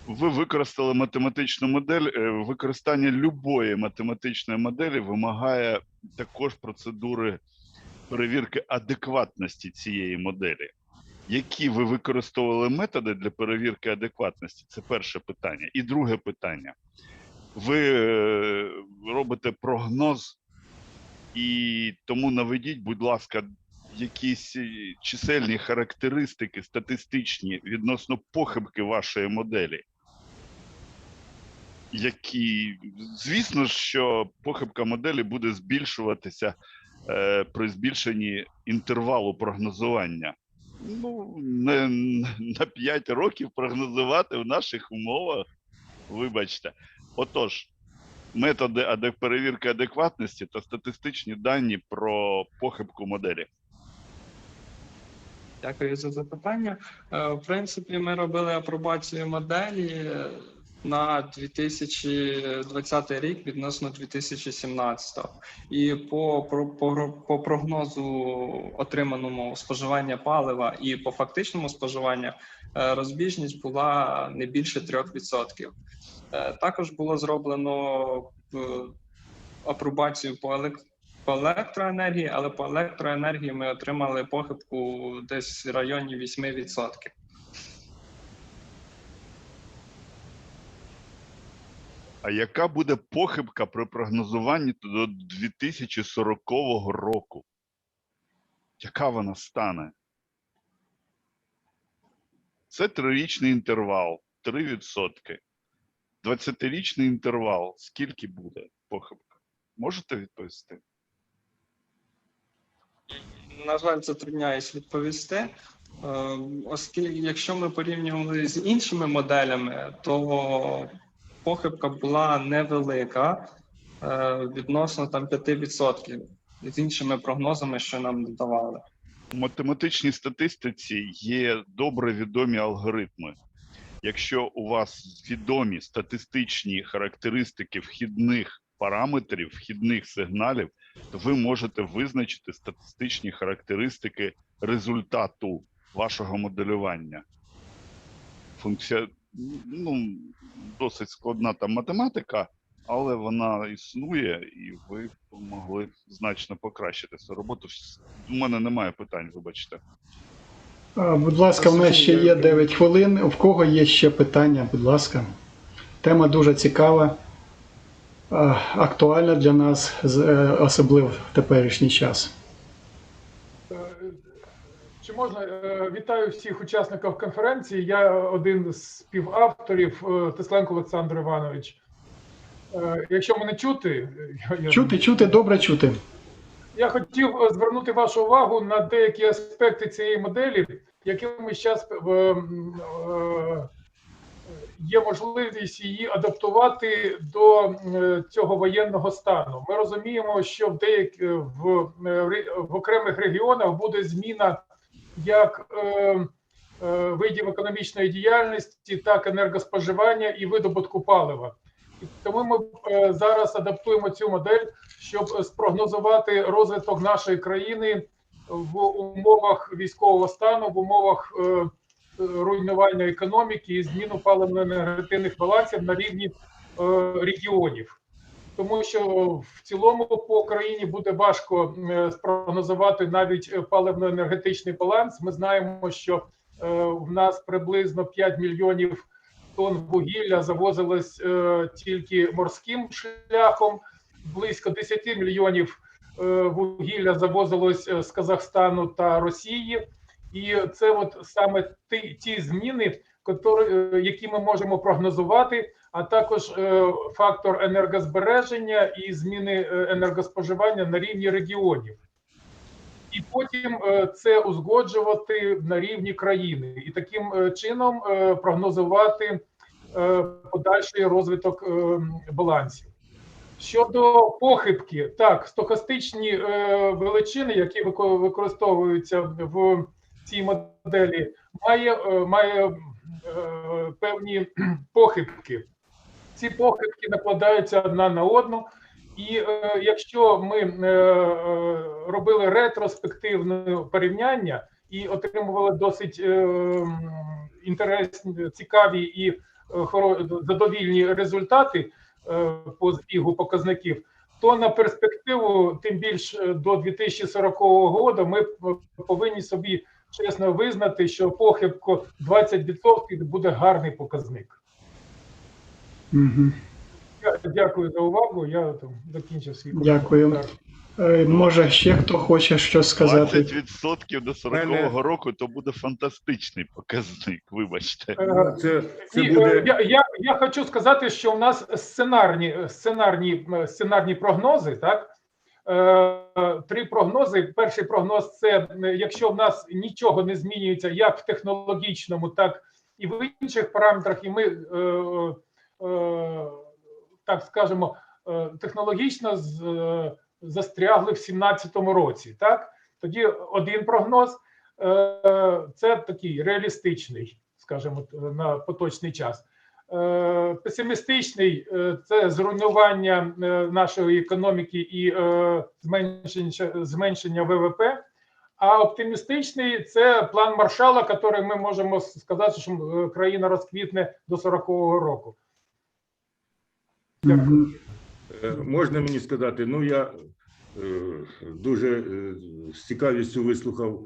Ви використали математичну модель. Використання любої математичної моделі вимагає також процедури перевірки адекватності цієї моделі. Які ви використовували методи для перевірки адекватності? Це перше питання. І друге питання. Ви робите прогноз, і тому наведіть, будь ласка, якісь чисельні характеристики статистичні відносно похибки вашої моделі. Які, звісно, що похибка моделі буде збільшуватися при збільшенні інтервалу прогнозування. Ну, на 5 років прогнозувати в наших умовах, вибачте. Отож, методи перевірки адекватності та статистичні дані про похибку моделі. Дякую за запитання. В принципі, ми робили апробацію моделі на 2020 рік відносно 2017. І по прогнозу отриманому споживання палива і по фактичному споживанню розбіжність була не більше 3%. Також було зроблено апробацію по електроенергії, але по електроенергії ми отримали похибку десь в районі 8%. А яка буде похибка при прогнозуванні до 2040 року? Яка вона стане? Це 3-річний інтервал, 3%. 20-річний інтервал, скільки буде похибка? Можете відповісти? На жаль, затрудняюсь відповісти. Оскільки, якщо ми порівнювали з іншими моделями, то похибка була невелика, відносно там 5% з іншими прогнозами, що нам давали. У математичній статистиці є добре відомі алгоритми. Якщо у вас відомі статистичні характеристики вхідних параметрів, вхідних сигналів, то ви можете визначити статистичні характеристики результату вашого моделювання. Функція, досить складна там математика, але вона існує, і ви могли значно покращити цю роботу. У мене немає питань, вибачте. Будь ласка, в нас ще є 9 хвилин. У кого є ще питання, будь ласка. Тема дуже цікава, актуальна для нас, особливо в теперішній час. Чи можна? Вітаю всіх учасників конференції. Я один з співавторів, Тесленко Олександр Іванович. Якщо мене чути... Чути, добре чути. Я хотів звернути вашу увагу на деякі аспекти цієї моделі, якими зараз є можливість її адаптувати до цього воєнного стану. Ми розуміємо, що в окремих регіонах буде зміна як видів економічної діяльності, так і енергоспоживання і видобутку палива. І тому ми зараз адаптуємо цю модель, щоб спрогнозувати розвиток нашої країни в умовах військового стану, в умовах руйнування економіки і зміну паливно-енергетичних балансів на рівні регіонів. Тому що в цілому по країні буде важко спрогнозувати навіть паливно-енергетичний баланс. Ми знаємо, що в нас приблизно 5 мільйонів тонн вугілля завозилось тільки морським шляхом, близько 10 мільйонів вугілля завозилось з Казахстану та Росії. І це от саме ті зміни, які ми можемо прогнозувати, а також фактор енергозбереження і зміни енергоспоживання на рівні регіонів. І потім це узгоджувати на рівні країни. І таким чином прогнозувати подальший розвиток балансів. Щодо похибки, так, стохастичні величини, які використовуються в цій моделі, має певні похибки. Ці похибки накладаються одна на одну. І якщо ми робили ретроспективне порівняння і отримували досить інтересні, цікаві і задовільні результати по збігу показників, то на перспективу, тим більш до 2040 року, ми повинні собі чесно визнати, що похибка 20% буде гарний показник. Дякую за увагу, я закінчив свій коментар. Дякую. Може ще хто хоче щось сказати? 20% до 40-го року – то буде фантастичний показник, вибачте. Я хочу сказати, що у нас сценарні прогнози, так? 3 прогнози. Перший прогноз – це якщо в нас нічого не змінюється як в технологічному, так і в інших параметрах, і ми, так скажемо, технологічно застрягли в 2017 році. Так? Тоді один прогноз – це такий реалістичний, скажімо, на поточний час. Песимістичний – це зруйнування нашої економіки і зменшення ВВП, а оптимістичний – це план Маршалла, який ми можемо сказати, що країна розквітне до 40-го року. Дякую. Можна мені сказати, ну я дуже з цікавістю вислухав,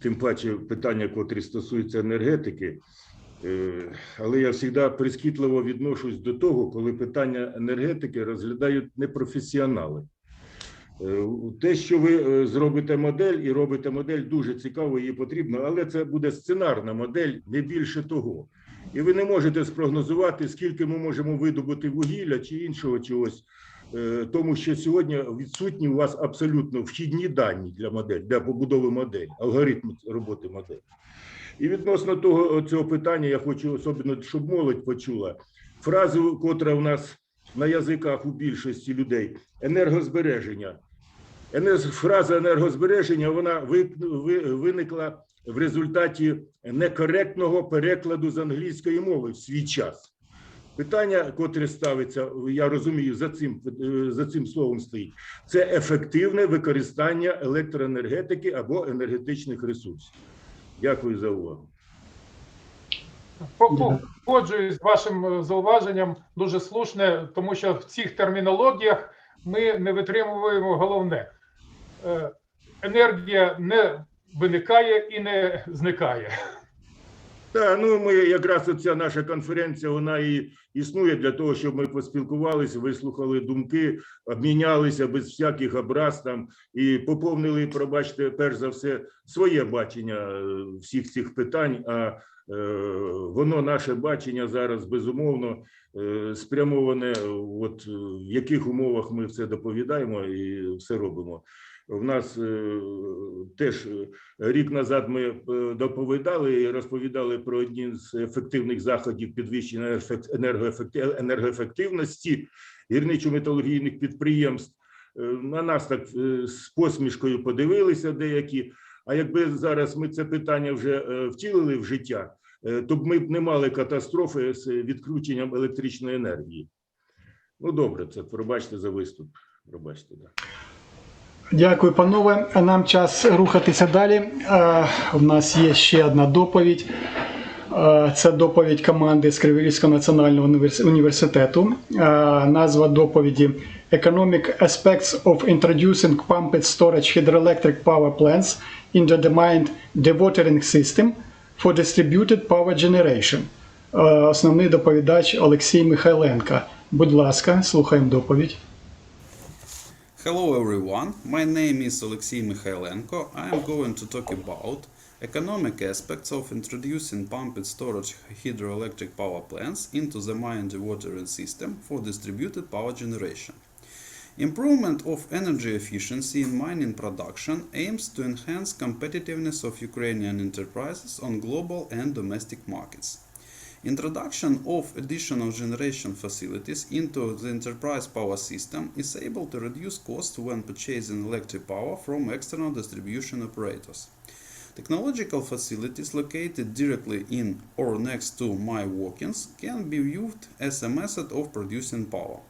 тим паче питання, котрі стосуються енергетики, але я завжди прискіпливо відношусь до того, коли питання енергетики розглядають непрофесіонали. Те, що ви зробите модель і робите модель, дуже цікаво, її потрібно, але це буде сценарна модель, не більше того. І ви не можете спрогнозувати, скільки ми можемо видобути вугілля чи іншого чогось, тому що сьогодні відсутні у вас абсолютно вхідні дані для моделі, для побудови моделі, алгоритму роботи моделі. І відносно цього питання я хочу особливо, щоб молодь почула фразу, котра у нас на язиках у більшості людей – енергозбереження. Фраза енергозбереження, вона виникла в результаті некоректного перекладу з англійської мови в свій час. Питання, котре ставиться, я розумію, за цим словом стоїть, це ефективне використання електроенергетики або енергетичних ресурсів. Дякую за увагу. Погоджуюсь з вашим зауваженням, дуже слушне, тому що в цих термінологіях ми не витримуємо головне. Енергія не виникає і не зникає. Так, ну ми якраз оця наша конференція, вона і існує для того, щоб ми поспілкувалися, вислухали думки, обмінялися без всяких образ там і поповнили, пробачте, перш за все, своє бачення всіх цих питань, а воно, наше бачення зараз, безумовно, спрямоване, от в яких умовах ми все доповідаємо і все робимо. В нас теж рік назад ми доповідали і розповідали про одні з ефективних заходів підвищення енергоефективності гірничо-металургійних підприємств. На нас так з посмішкою подивилися деякі, а якби зараз ми це питання вже втілили в життя, то б ми б не мали катастрофи з відключенням електричної енергії. Ну добре, це пробачте за виступ, пробачте, да. Дякую, панове. Нам час рухатися далі. У нас є ще одна доповідь. Це доповідь команди з Криворізького національного університету. Назва доповіді «Economic aspects of introducing pumped storage hydroelectric power plants into the mined dewatering system for distributed power generation». Основний доповідач Олексій Михайленко. Будь ласка, слухаємо доповідь. Hello everyone, my name is Alexey Mikhailenko. I am going to talk about economic aspects of introducing pumped storage hydroelectric power plants into the mine dewatering system for distributed power generation. Improvement of energy efficiency in mining production aims to enhance competitiveness of Ukrainian enterprises on global and domestic markets. Introduction of additional generation facilities into the enterprise power system is able to reduce costs when purchasing electric power from external distribution operators. Technological facilities located directly in or next to mine workings can be viewed as a method of producing power.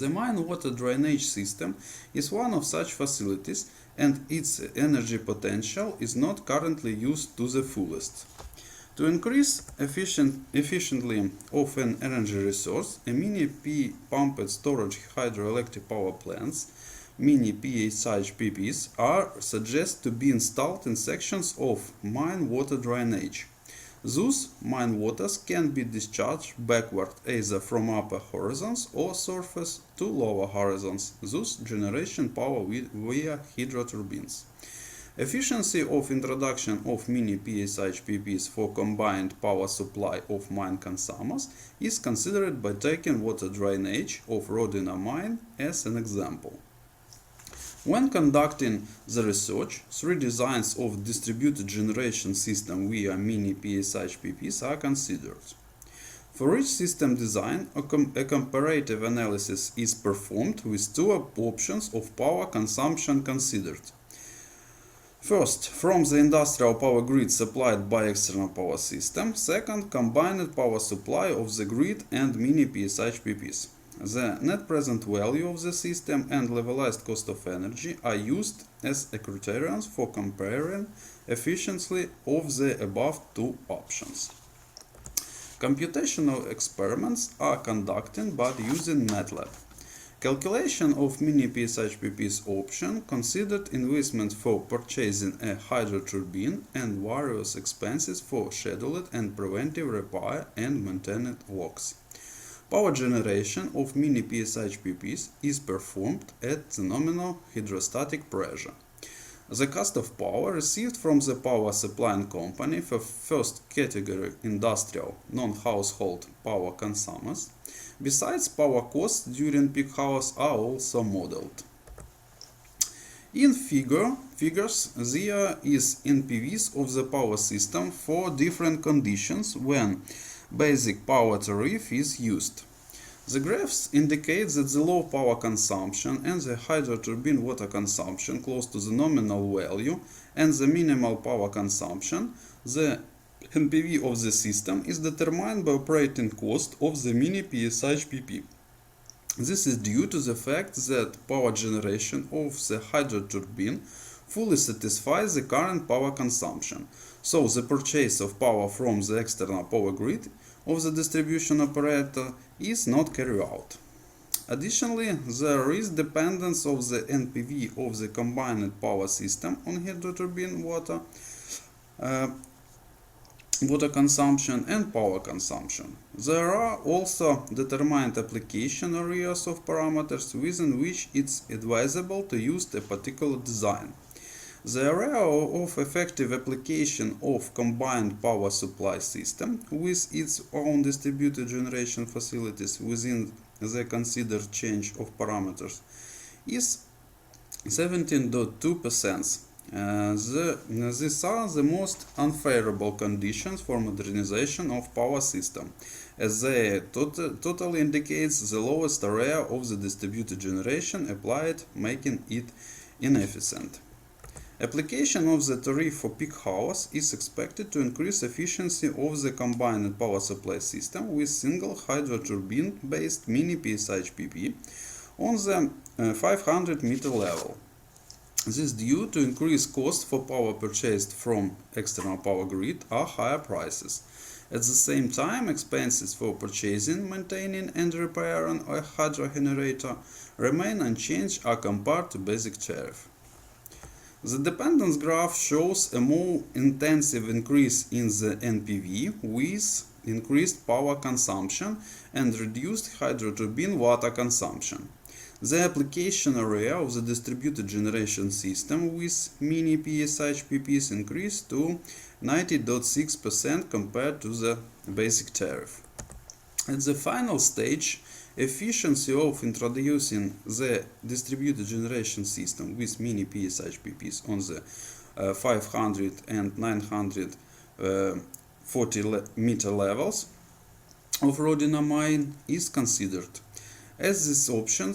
The mine water drainage system is one of such facilities, and its energy potential is not currently used to the fullest. To increase efficiently of an energy resource, a mini pumped storage hydroelectric power plants, mini PHPPs, are suggested to be installed in sections of mine water drainage. Thus, mine waters can be discharged backward either from upper horizons or surface to lower horizons, thus generation power via hydroturbines. Efficiency of introduction of mini PHPPs for combined power supply of mine consumers is considered by taking water drainage of Rodina mine as an example. When conducting the research, three designs of distributed generation system via mini PHPPs are considered. For each system design, a comparative analysis is performed with two options of power consumption considered. First, from the industrial power grid supplied by external power system. Second, combined power supply of the grid and mini PHPPs. The net present value of the system and levelized cost of energy are used as a criterion for comparing efficiency of the above two options. Computational experiments are conducted but using MATLAB. Calculation of mini PHPPs option considered investment for purchasing a hydroturbine and various expenses for scheduled and preventive repair and maintenance works. Power generation of mini PHPPs is performed at the nominal hydrostatic pressure. The cost of power received from the power supplying company for first category industrial non-household power consumers, besides power costs during peak hours, are also modeled. In figures, there is NPVs of the power system for different conditions when basic power tariff is used. The graphs indicate that the low power consumption and the hydroturbine water consumption close to the nominal value and the minimal power consumption, the NPV of the system is determined by operating cost of the mini PSHPP. This is due to the fact that power generation of the hydroturbine fully satisfies the current power consumption, so the purchase of power from the external power grid of the distribution operator is not carried out. Additionally, there is dependence of the NPV of the combined power system on hydroturbine water consumption and power consumption. There are also determined application areas of parameters within which it's advisable to use a particular design. The area of effective application of combined power supply system with its own distributed generation facilities within the considered change of parameters is 17.2%. These are the most unfavorable conditions for modernization of power system, as they totally indicates the lowest area of the distributed generation applied, making it inefficient. Application of the tariff for peak hours is expected to increase efficiency of the combined power supply system with single hydroturbine-based mini PSHPP on the 500 meter level. This is due to increased cost for power purchased from external power grid are higher prices. At the same time, expenses for purchasing, maintaining and repairing a hydro generator remain unchanged as compared to basic tariff. The dependence graph shows a more intensive increase in the NPV with increased power consumption and reduced hydroturbine water consumption. The application area of the distributed generation system with mini PSHPPs increased to 90.6% compared to the basic tariff. At the final stage, efficiency of introducing the distributed generation system with mini PSHPPs on the 500 and 940 meter levels of Rodina mine is considered, as this option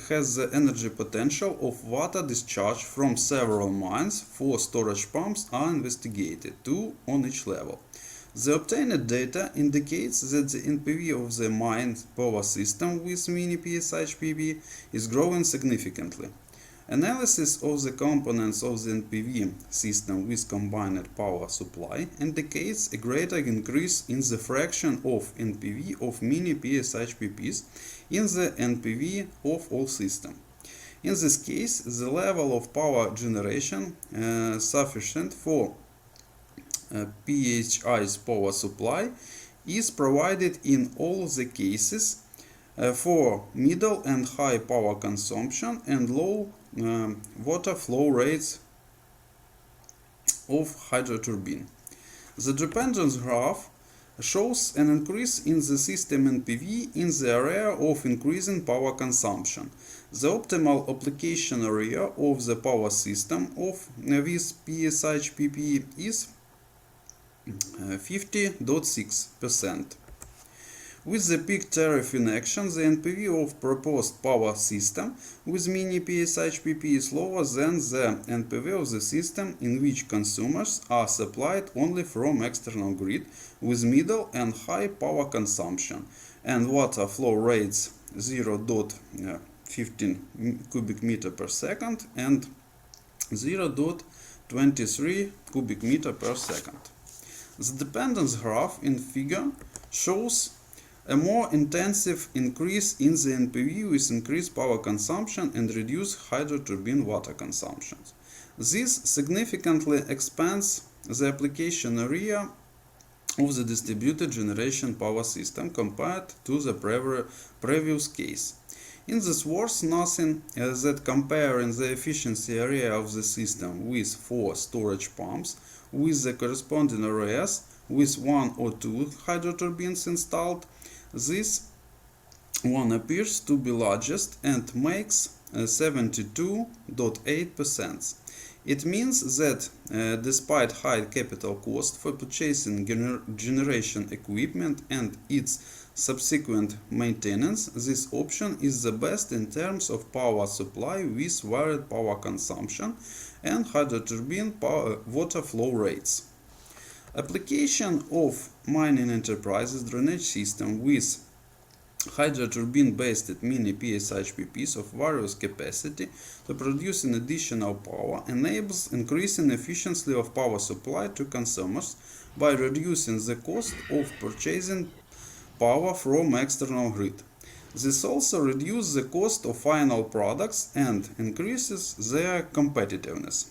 has the energy potential of water discharge from several mines. 4 storage pumps are investigated, 2 on each level. The obtained data indicates that the NPV of the mine power system with mini PSHPP is growing significantly. Analysis of the components of the NPV system with combined power supply indicates a greater increase in the fraction of NPV of mini PSHPPs in the NPV of all system. In this case, the level of power generation sufficient for PHI's power supply is provided in all the cases for middle and high power consumption and low water flow rates of hydroturbine. The dependence graph shows an increase in the system NPV in the area of increasing power consumption. The optimal application area of the power system of with PSHPP is 50.6%. With the peak tariff in action, the NPV of proposed power system with mini PSHPP is lower than the NPV of the system in which consumers are supplied only from external grid with middle and high power consumption and water flow rates 0.15 cubic meter per second and 0.23 cubic meter per second. The dependence graph in figure shows a more intensive increase in the NPV with increased power consumption and reduced hydroturbine water consumption. This significantly expands the application area of the distributed generation power system compared to the previous case. In this worth nothing that comparing the efficiency area of the system with 4 storage pumps with the corresponding areas with 1 or 2 hydroturbines installed, this one appears to be largest and makes 72.8%. It means that despite high capital cost for purchasing generation equipment and its subsequent maintenance, this option is the best in terms of power supply with varied power consumption and hydroturbine water flow rates. Application of mining enterprises drainage system with hydroturbine-based mini PSHPPs of various capacity to produce an additional power enables increasing efficiency of power supply to consumers by reducing the cost of purchasing power from external grid. This also reduces the cost of final products and increases their competitiveness.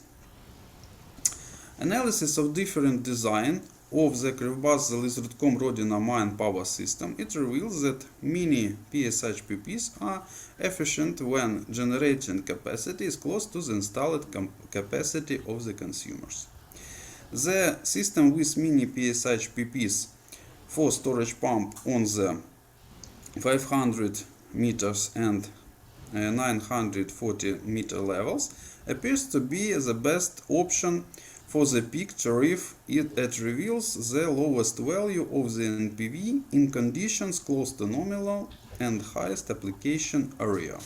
Analysis of different design of the KRYVYI Rodina mine power system, it reveals that mini PSHPPs are efficient when generating capacity is close to the installed capacity of the consumers. The system with mini PSHPPs for storage pump on the 500 meters and 940 meter levels appears to be the best option for the peak tariff. It reveals the lowest value of the NPV in conditions close to nominal and highest application area.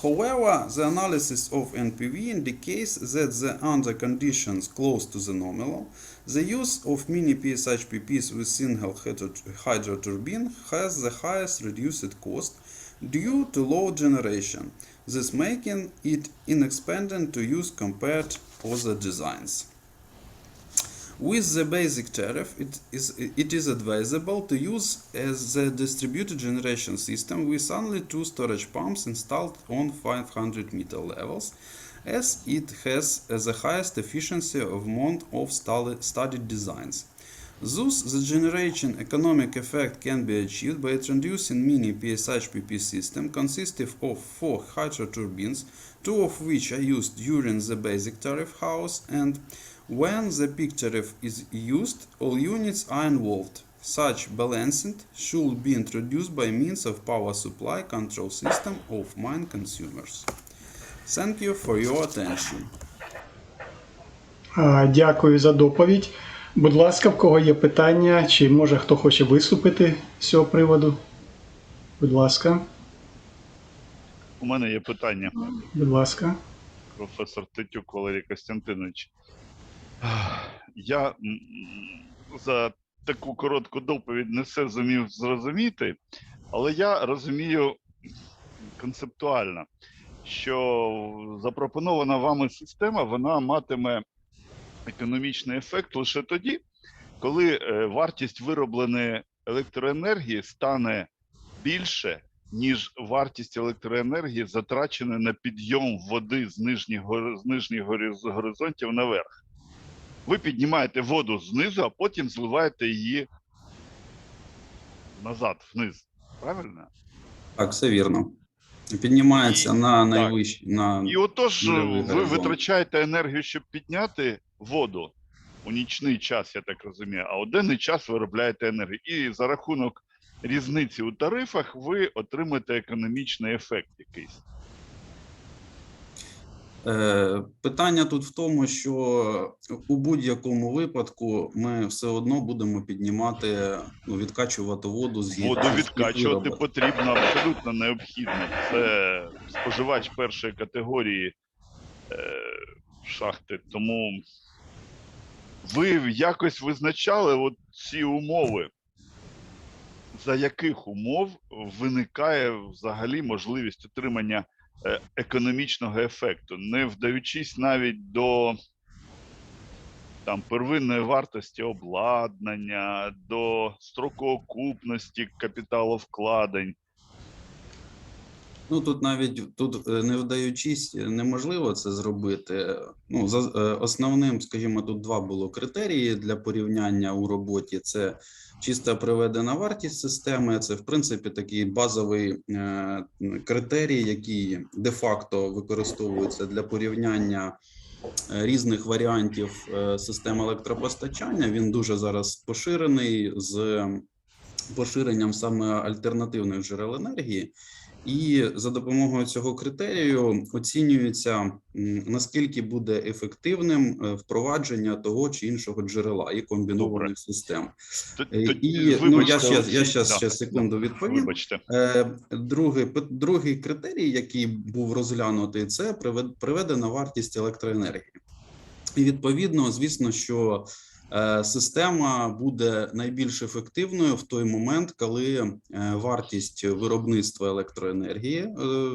However, the analysis of NPV indicates that under conditions close to the nominal, the use of mini PSHPPs with single hydroturbine has the highest reduced cost due to low generation, thus making it inexpensive to use compared to other designs. With the basic tariff, it is advisable to use as the distributed generation system with only 2 storage pumps installed on 500 meter levels, as it has the highest efficiency among of studied designs. Thus, the generation economic effect can be achieved by introducing mini PSHPP system consisting of 4 hydroturbines, 2 of which are used during the basic tariff house, and when the peak tariff is used, all units are involved. Such balancing should be introduced by means of power supply control system of mine consumers. Thank you for your attention. Дякую за доповідь. Будь ласка, в кого є питання, чи може хто хоче виступити з цього приводу? Будь ласка. У мене є питання. Будь ласка. Професор Титюк Валерій Костянтинович. Я за таку коротку доповідь не все зумів зрозуміти, але я розумію концептуально, що запропонована вами система, вона матиме економічний ефект лише тоді, коли вартість виробленої електроенергії стане більше, ніж вартість електроенергії затрачена на підйом води з нижніх горизонтів наверх. Ви піднімаєте воду знизу, а потім зливаєте її назад, вниз. Правильно? Так, все вірно. Піднімається на найвищий. І отож ви витрачаєте енергію, щоб підняти воду у нічний час, я так розумію, а у денний час виробляєте енергію. І за рахунок різниці у тарифах ви отримаєте економічний ефект якийсь. Питання тут в тому, що у будь-якому випадку ми все одно будемо піднімати, відкачувати воду з гір. Воду відкачувати потрібно, абсолютно необхідно. Це споживач першої категорії шахти. Тому ви якось визначали от ці умови, за яких умов виникає взагалі можливість отримання економічного ефекту, не вдаючись навіть до первинної вартості обладнання, до строковокупності капіталовкладень. Ну, тут навіть не вдаючись, неможливо це зробити. Ну, основним, скажімо, тут два було критерії для порівняння у роботі. Це чиста приведена вартість системи, це, в принципі, такий базовий критерій, який де-факто використовується для порівняння різних варіантів систем електропостачання. Він дуже зараз поширений з поширенням саме альтернативних джерел енергії. І за допомогою цього критерію оцінюється, наскільки буде ефективним впровадження того чи іншого джерела і комбінованих систем. Я ще секунду відповім. Другий критерій, який був розглянутий, це приведена вартість електроенергії. І відповідно, звісно, що Система буде найбільш ефективною в той момент, коли вартість виробництва електроенергії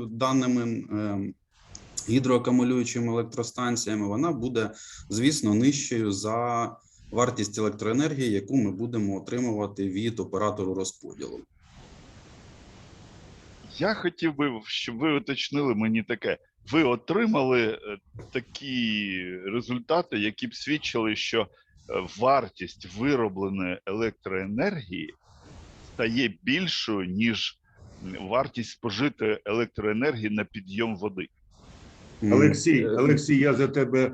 даними гідроакумулюючими електростанціями, вона буде, звісно, нижчою за вартість електроенергії, яку ми будемо отримувати від оператору розподілу. Я хотів би, щоб ви уточнили мені таке. Ви отримали такі результати, які б свідчили, що вартість виробленої електроенергії стає більшою, ніж вартість спожитої електроенергії на підйом води? Олексій, я за тебе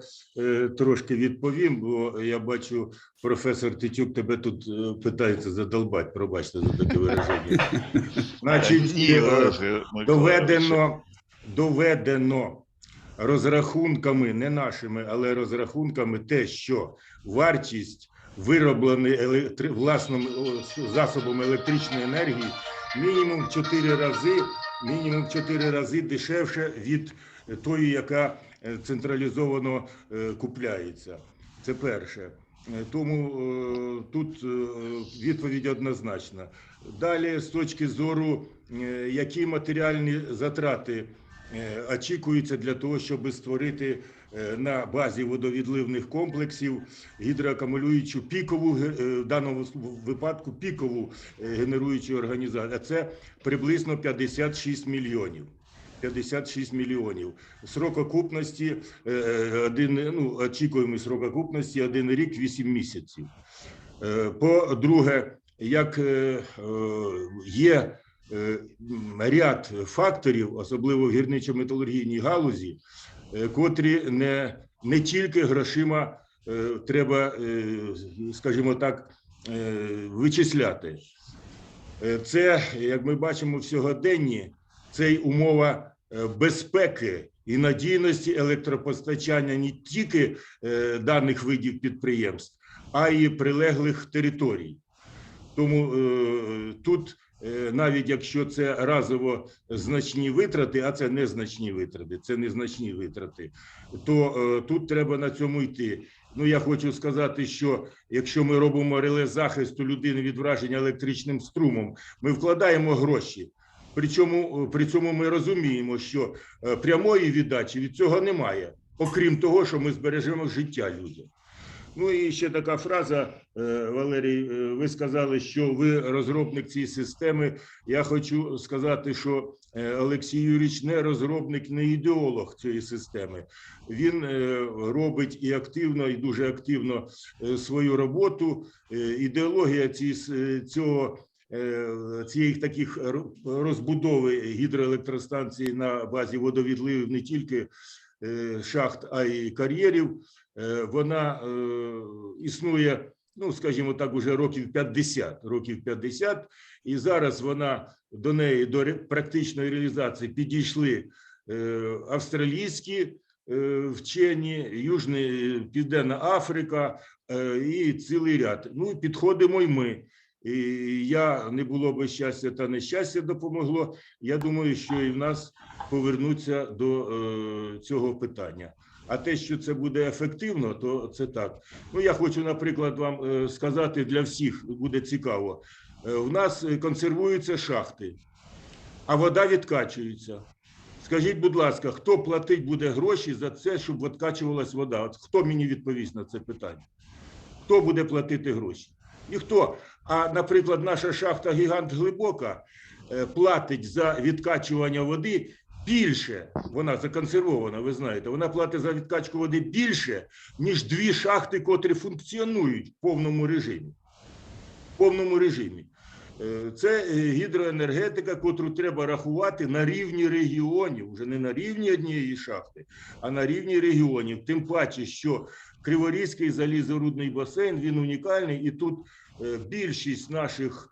трошки відповім, бо я бачу, професор Титюк тебе тут питається задолбати, пробачте за таке вираження. Значить, доведено розрахунками, не нашими, але розрахунками те, що вартість виробленої власним засобом електричної енергії мінімум в 4 рази дешевше від тої, яка централізовано купляється. Це перше. Тому тут відповідь однозначна. Далі, з точки зору, які матеріальні затрати очікуються для того, щоб створити на базі водовідливних комплексів гідроакумулюючу пікову, в даному випадку пікову генеруючу організацію, а це приблизно 56 мільйонів. 56 мільйонів. Срок окупності, очікуємий срок окупності 1 рік 8 місяців. По-друге, як є ряд факторів, особливо в гірничо-металургійній галузі, котрі не тільки грошима треба, скажімо так, вичисляти. Це, як ми бачимо в сьогоденні, це й умова безпеки і надійності електропостачання не тільки даних видів підприємств, а й прилеглих територій. Тому тут, навіть якщо це разово значні витрати, а це незначні витрати, то тут треба на цьому йти. Ну, я хочу сказати, що якщо ми робимо реле захисту людини від враження електричним струмом, ми вкладаємо гроші. При цьому ми розуміємо, що прямої віддачі від цього немає, окрім того, що ми збережемо життя людям. Ну і ще така фраза, Валерій, ви сказали, що ви розробник цієї системи. Я хочу сказати, що Олексій Юрійович не розробник, не ідеолог цієї системи. Він робить і активно, і дуже активно свою роботу. Ідеологія цієї таких розбудови гідроелектростанцій на базі водовідливів не тільки шахт, а й кар'єрів, вона існує, ну, скажімо так, уже років 50, і зараз до неї, до практичної реалізації підійшли австралійські вчені, Південна Африка і цілий ряд. Ну, підходимо й ми. І не було би щастя та нещастя допомогло. Я думаю, що і в нас повернуться до цього питання. А те, що це буде ефективно, то це так. Ну, я хочу, наприклад, вам сказати, для всіх буде цікаво. У нас консервуються шахти, а вода відкачується. Скажіть, будь ласка, хто платить буде гроші за це, щоб відкачувалась вода? От хто мені відповість на це питання? Хто буде платити гроші? Ніхто. А, наприклад, наша шахта «Гігант Глибока» платить за відкачування води більше, вона законсервована, ви знаєте, вона платить за відкачку води більше, ніж 2 шахти, котрі функціонують в повному режимі. Це гідроенергетика, котру треба рахувати на рівні регіонів, вже не на рівні однієї шахти, а на рівні регіонів. Тим паче, що Криворізький залізорудний басейн, він унікальний, і тут більшість наших,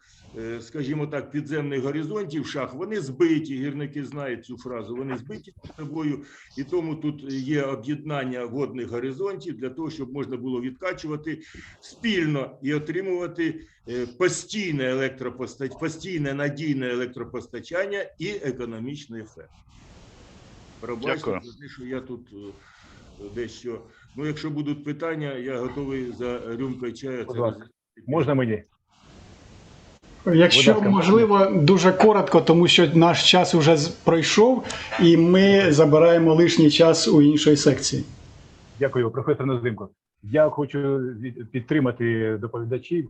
скажімо так, підземних горизонтів шахт, вони збиті, гірники знають цю фразу, вони збиті собою, і тому тут є об'єднання водних горизонтів для того, щоб можна було відкачувати спільно і отримувати постійне надійне електропостачання і економічний ефект. Пробачте, що я тут дещо Ну, якщо будуть питання, я готовий за рюмкою чаю. Будь ласка. Можна мені? Якщо можливо, дуже коротко, тому що наш час уже пройшов, і ми забираємо лишній час у іншої секції. Дякую, професор Нозимко. Я хочу підтримати доповідачів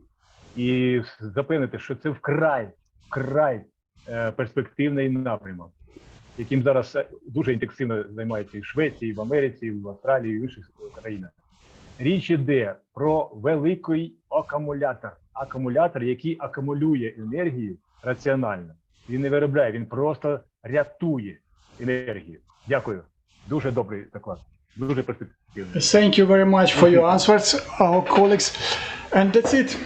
і запевнити, що це вкрай перспективний напрямок, яким зараз дуже інтенсивно займаються і в Швеції, і в Америці, і в Австралії, і в інших країнах. Річ іде про великий акумулятор, який акумулює енергію раціонально. Він не виробляє, він просто рятує енергію. Дякую. Дуже добрий доклад. Дуже перспективний. Thank you very much for your answers, our colleagues. And that's it.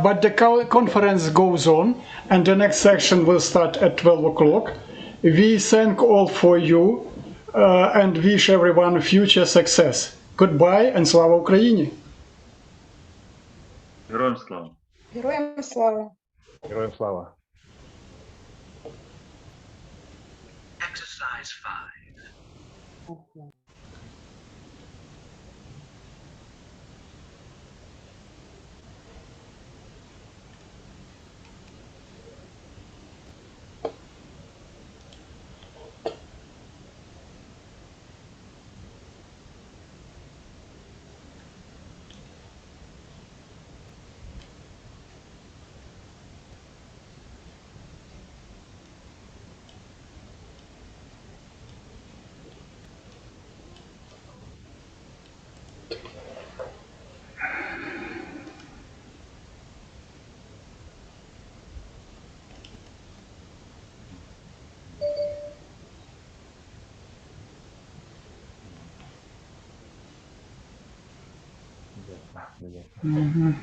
But the conference goes on, and the next section will start at 12 o'clock. We thank all for you and wish everyone future success. Goodbye and слава Україні! Героям слава! Героям слава! Героям слава! Exercise 5. Mm-hmm.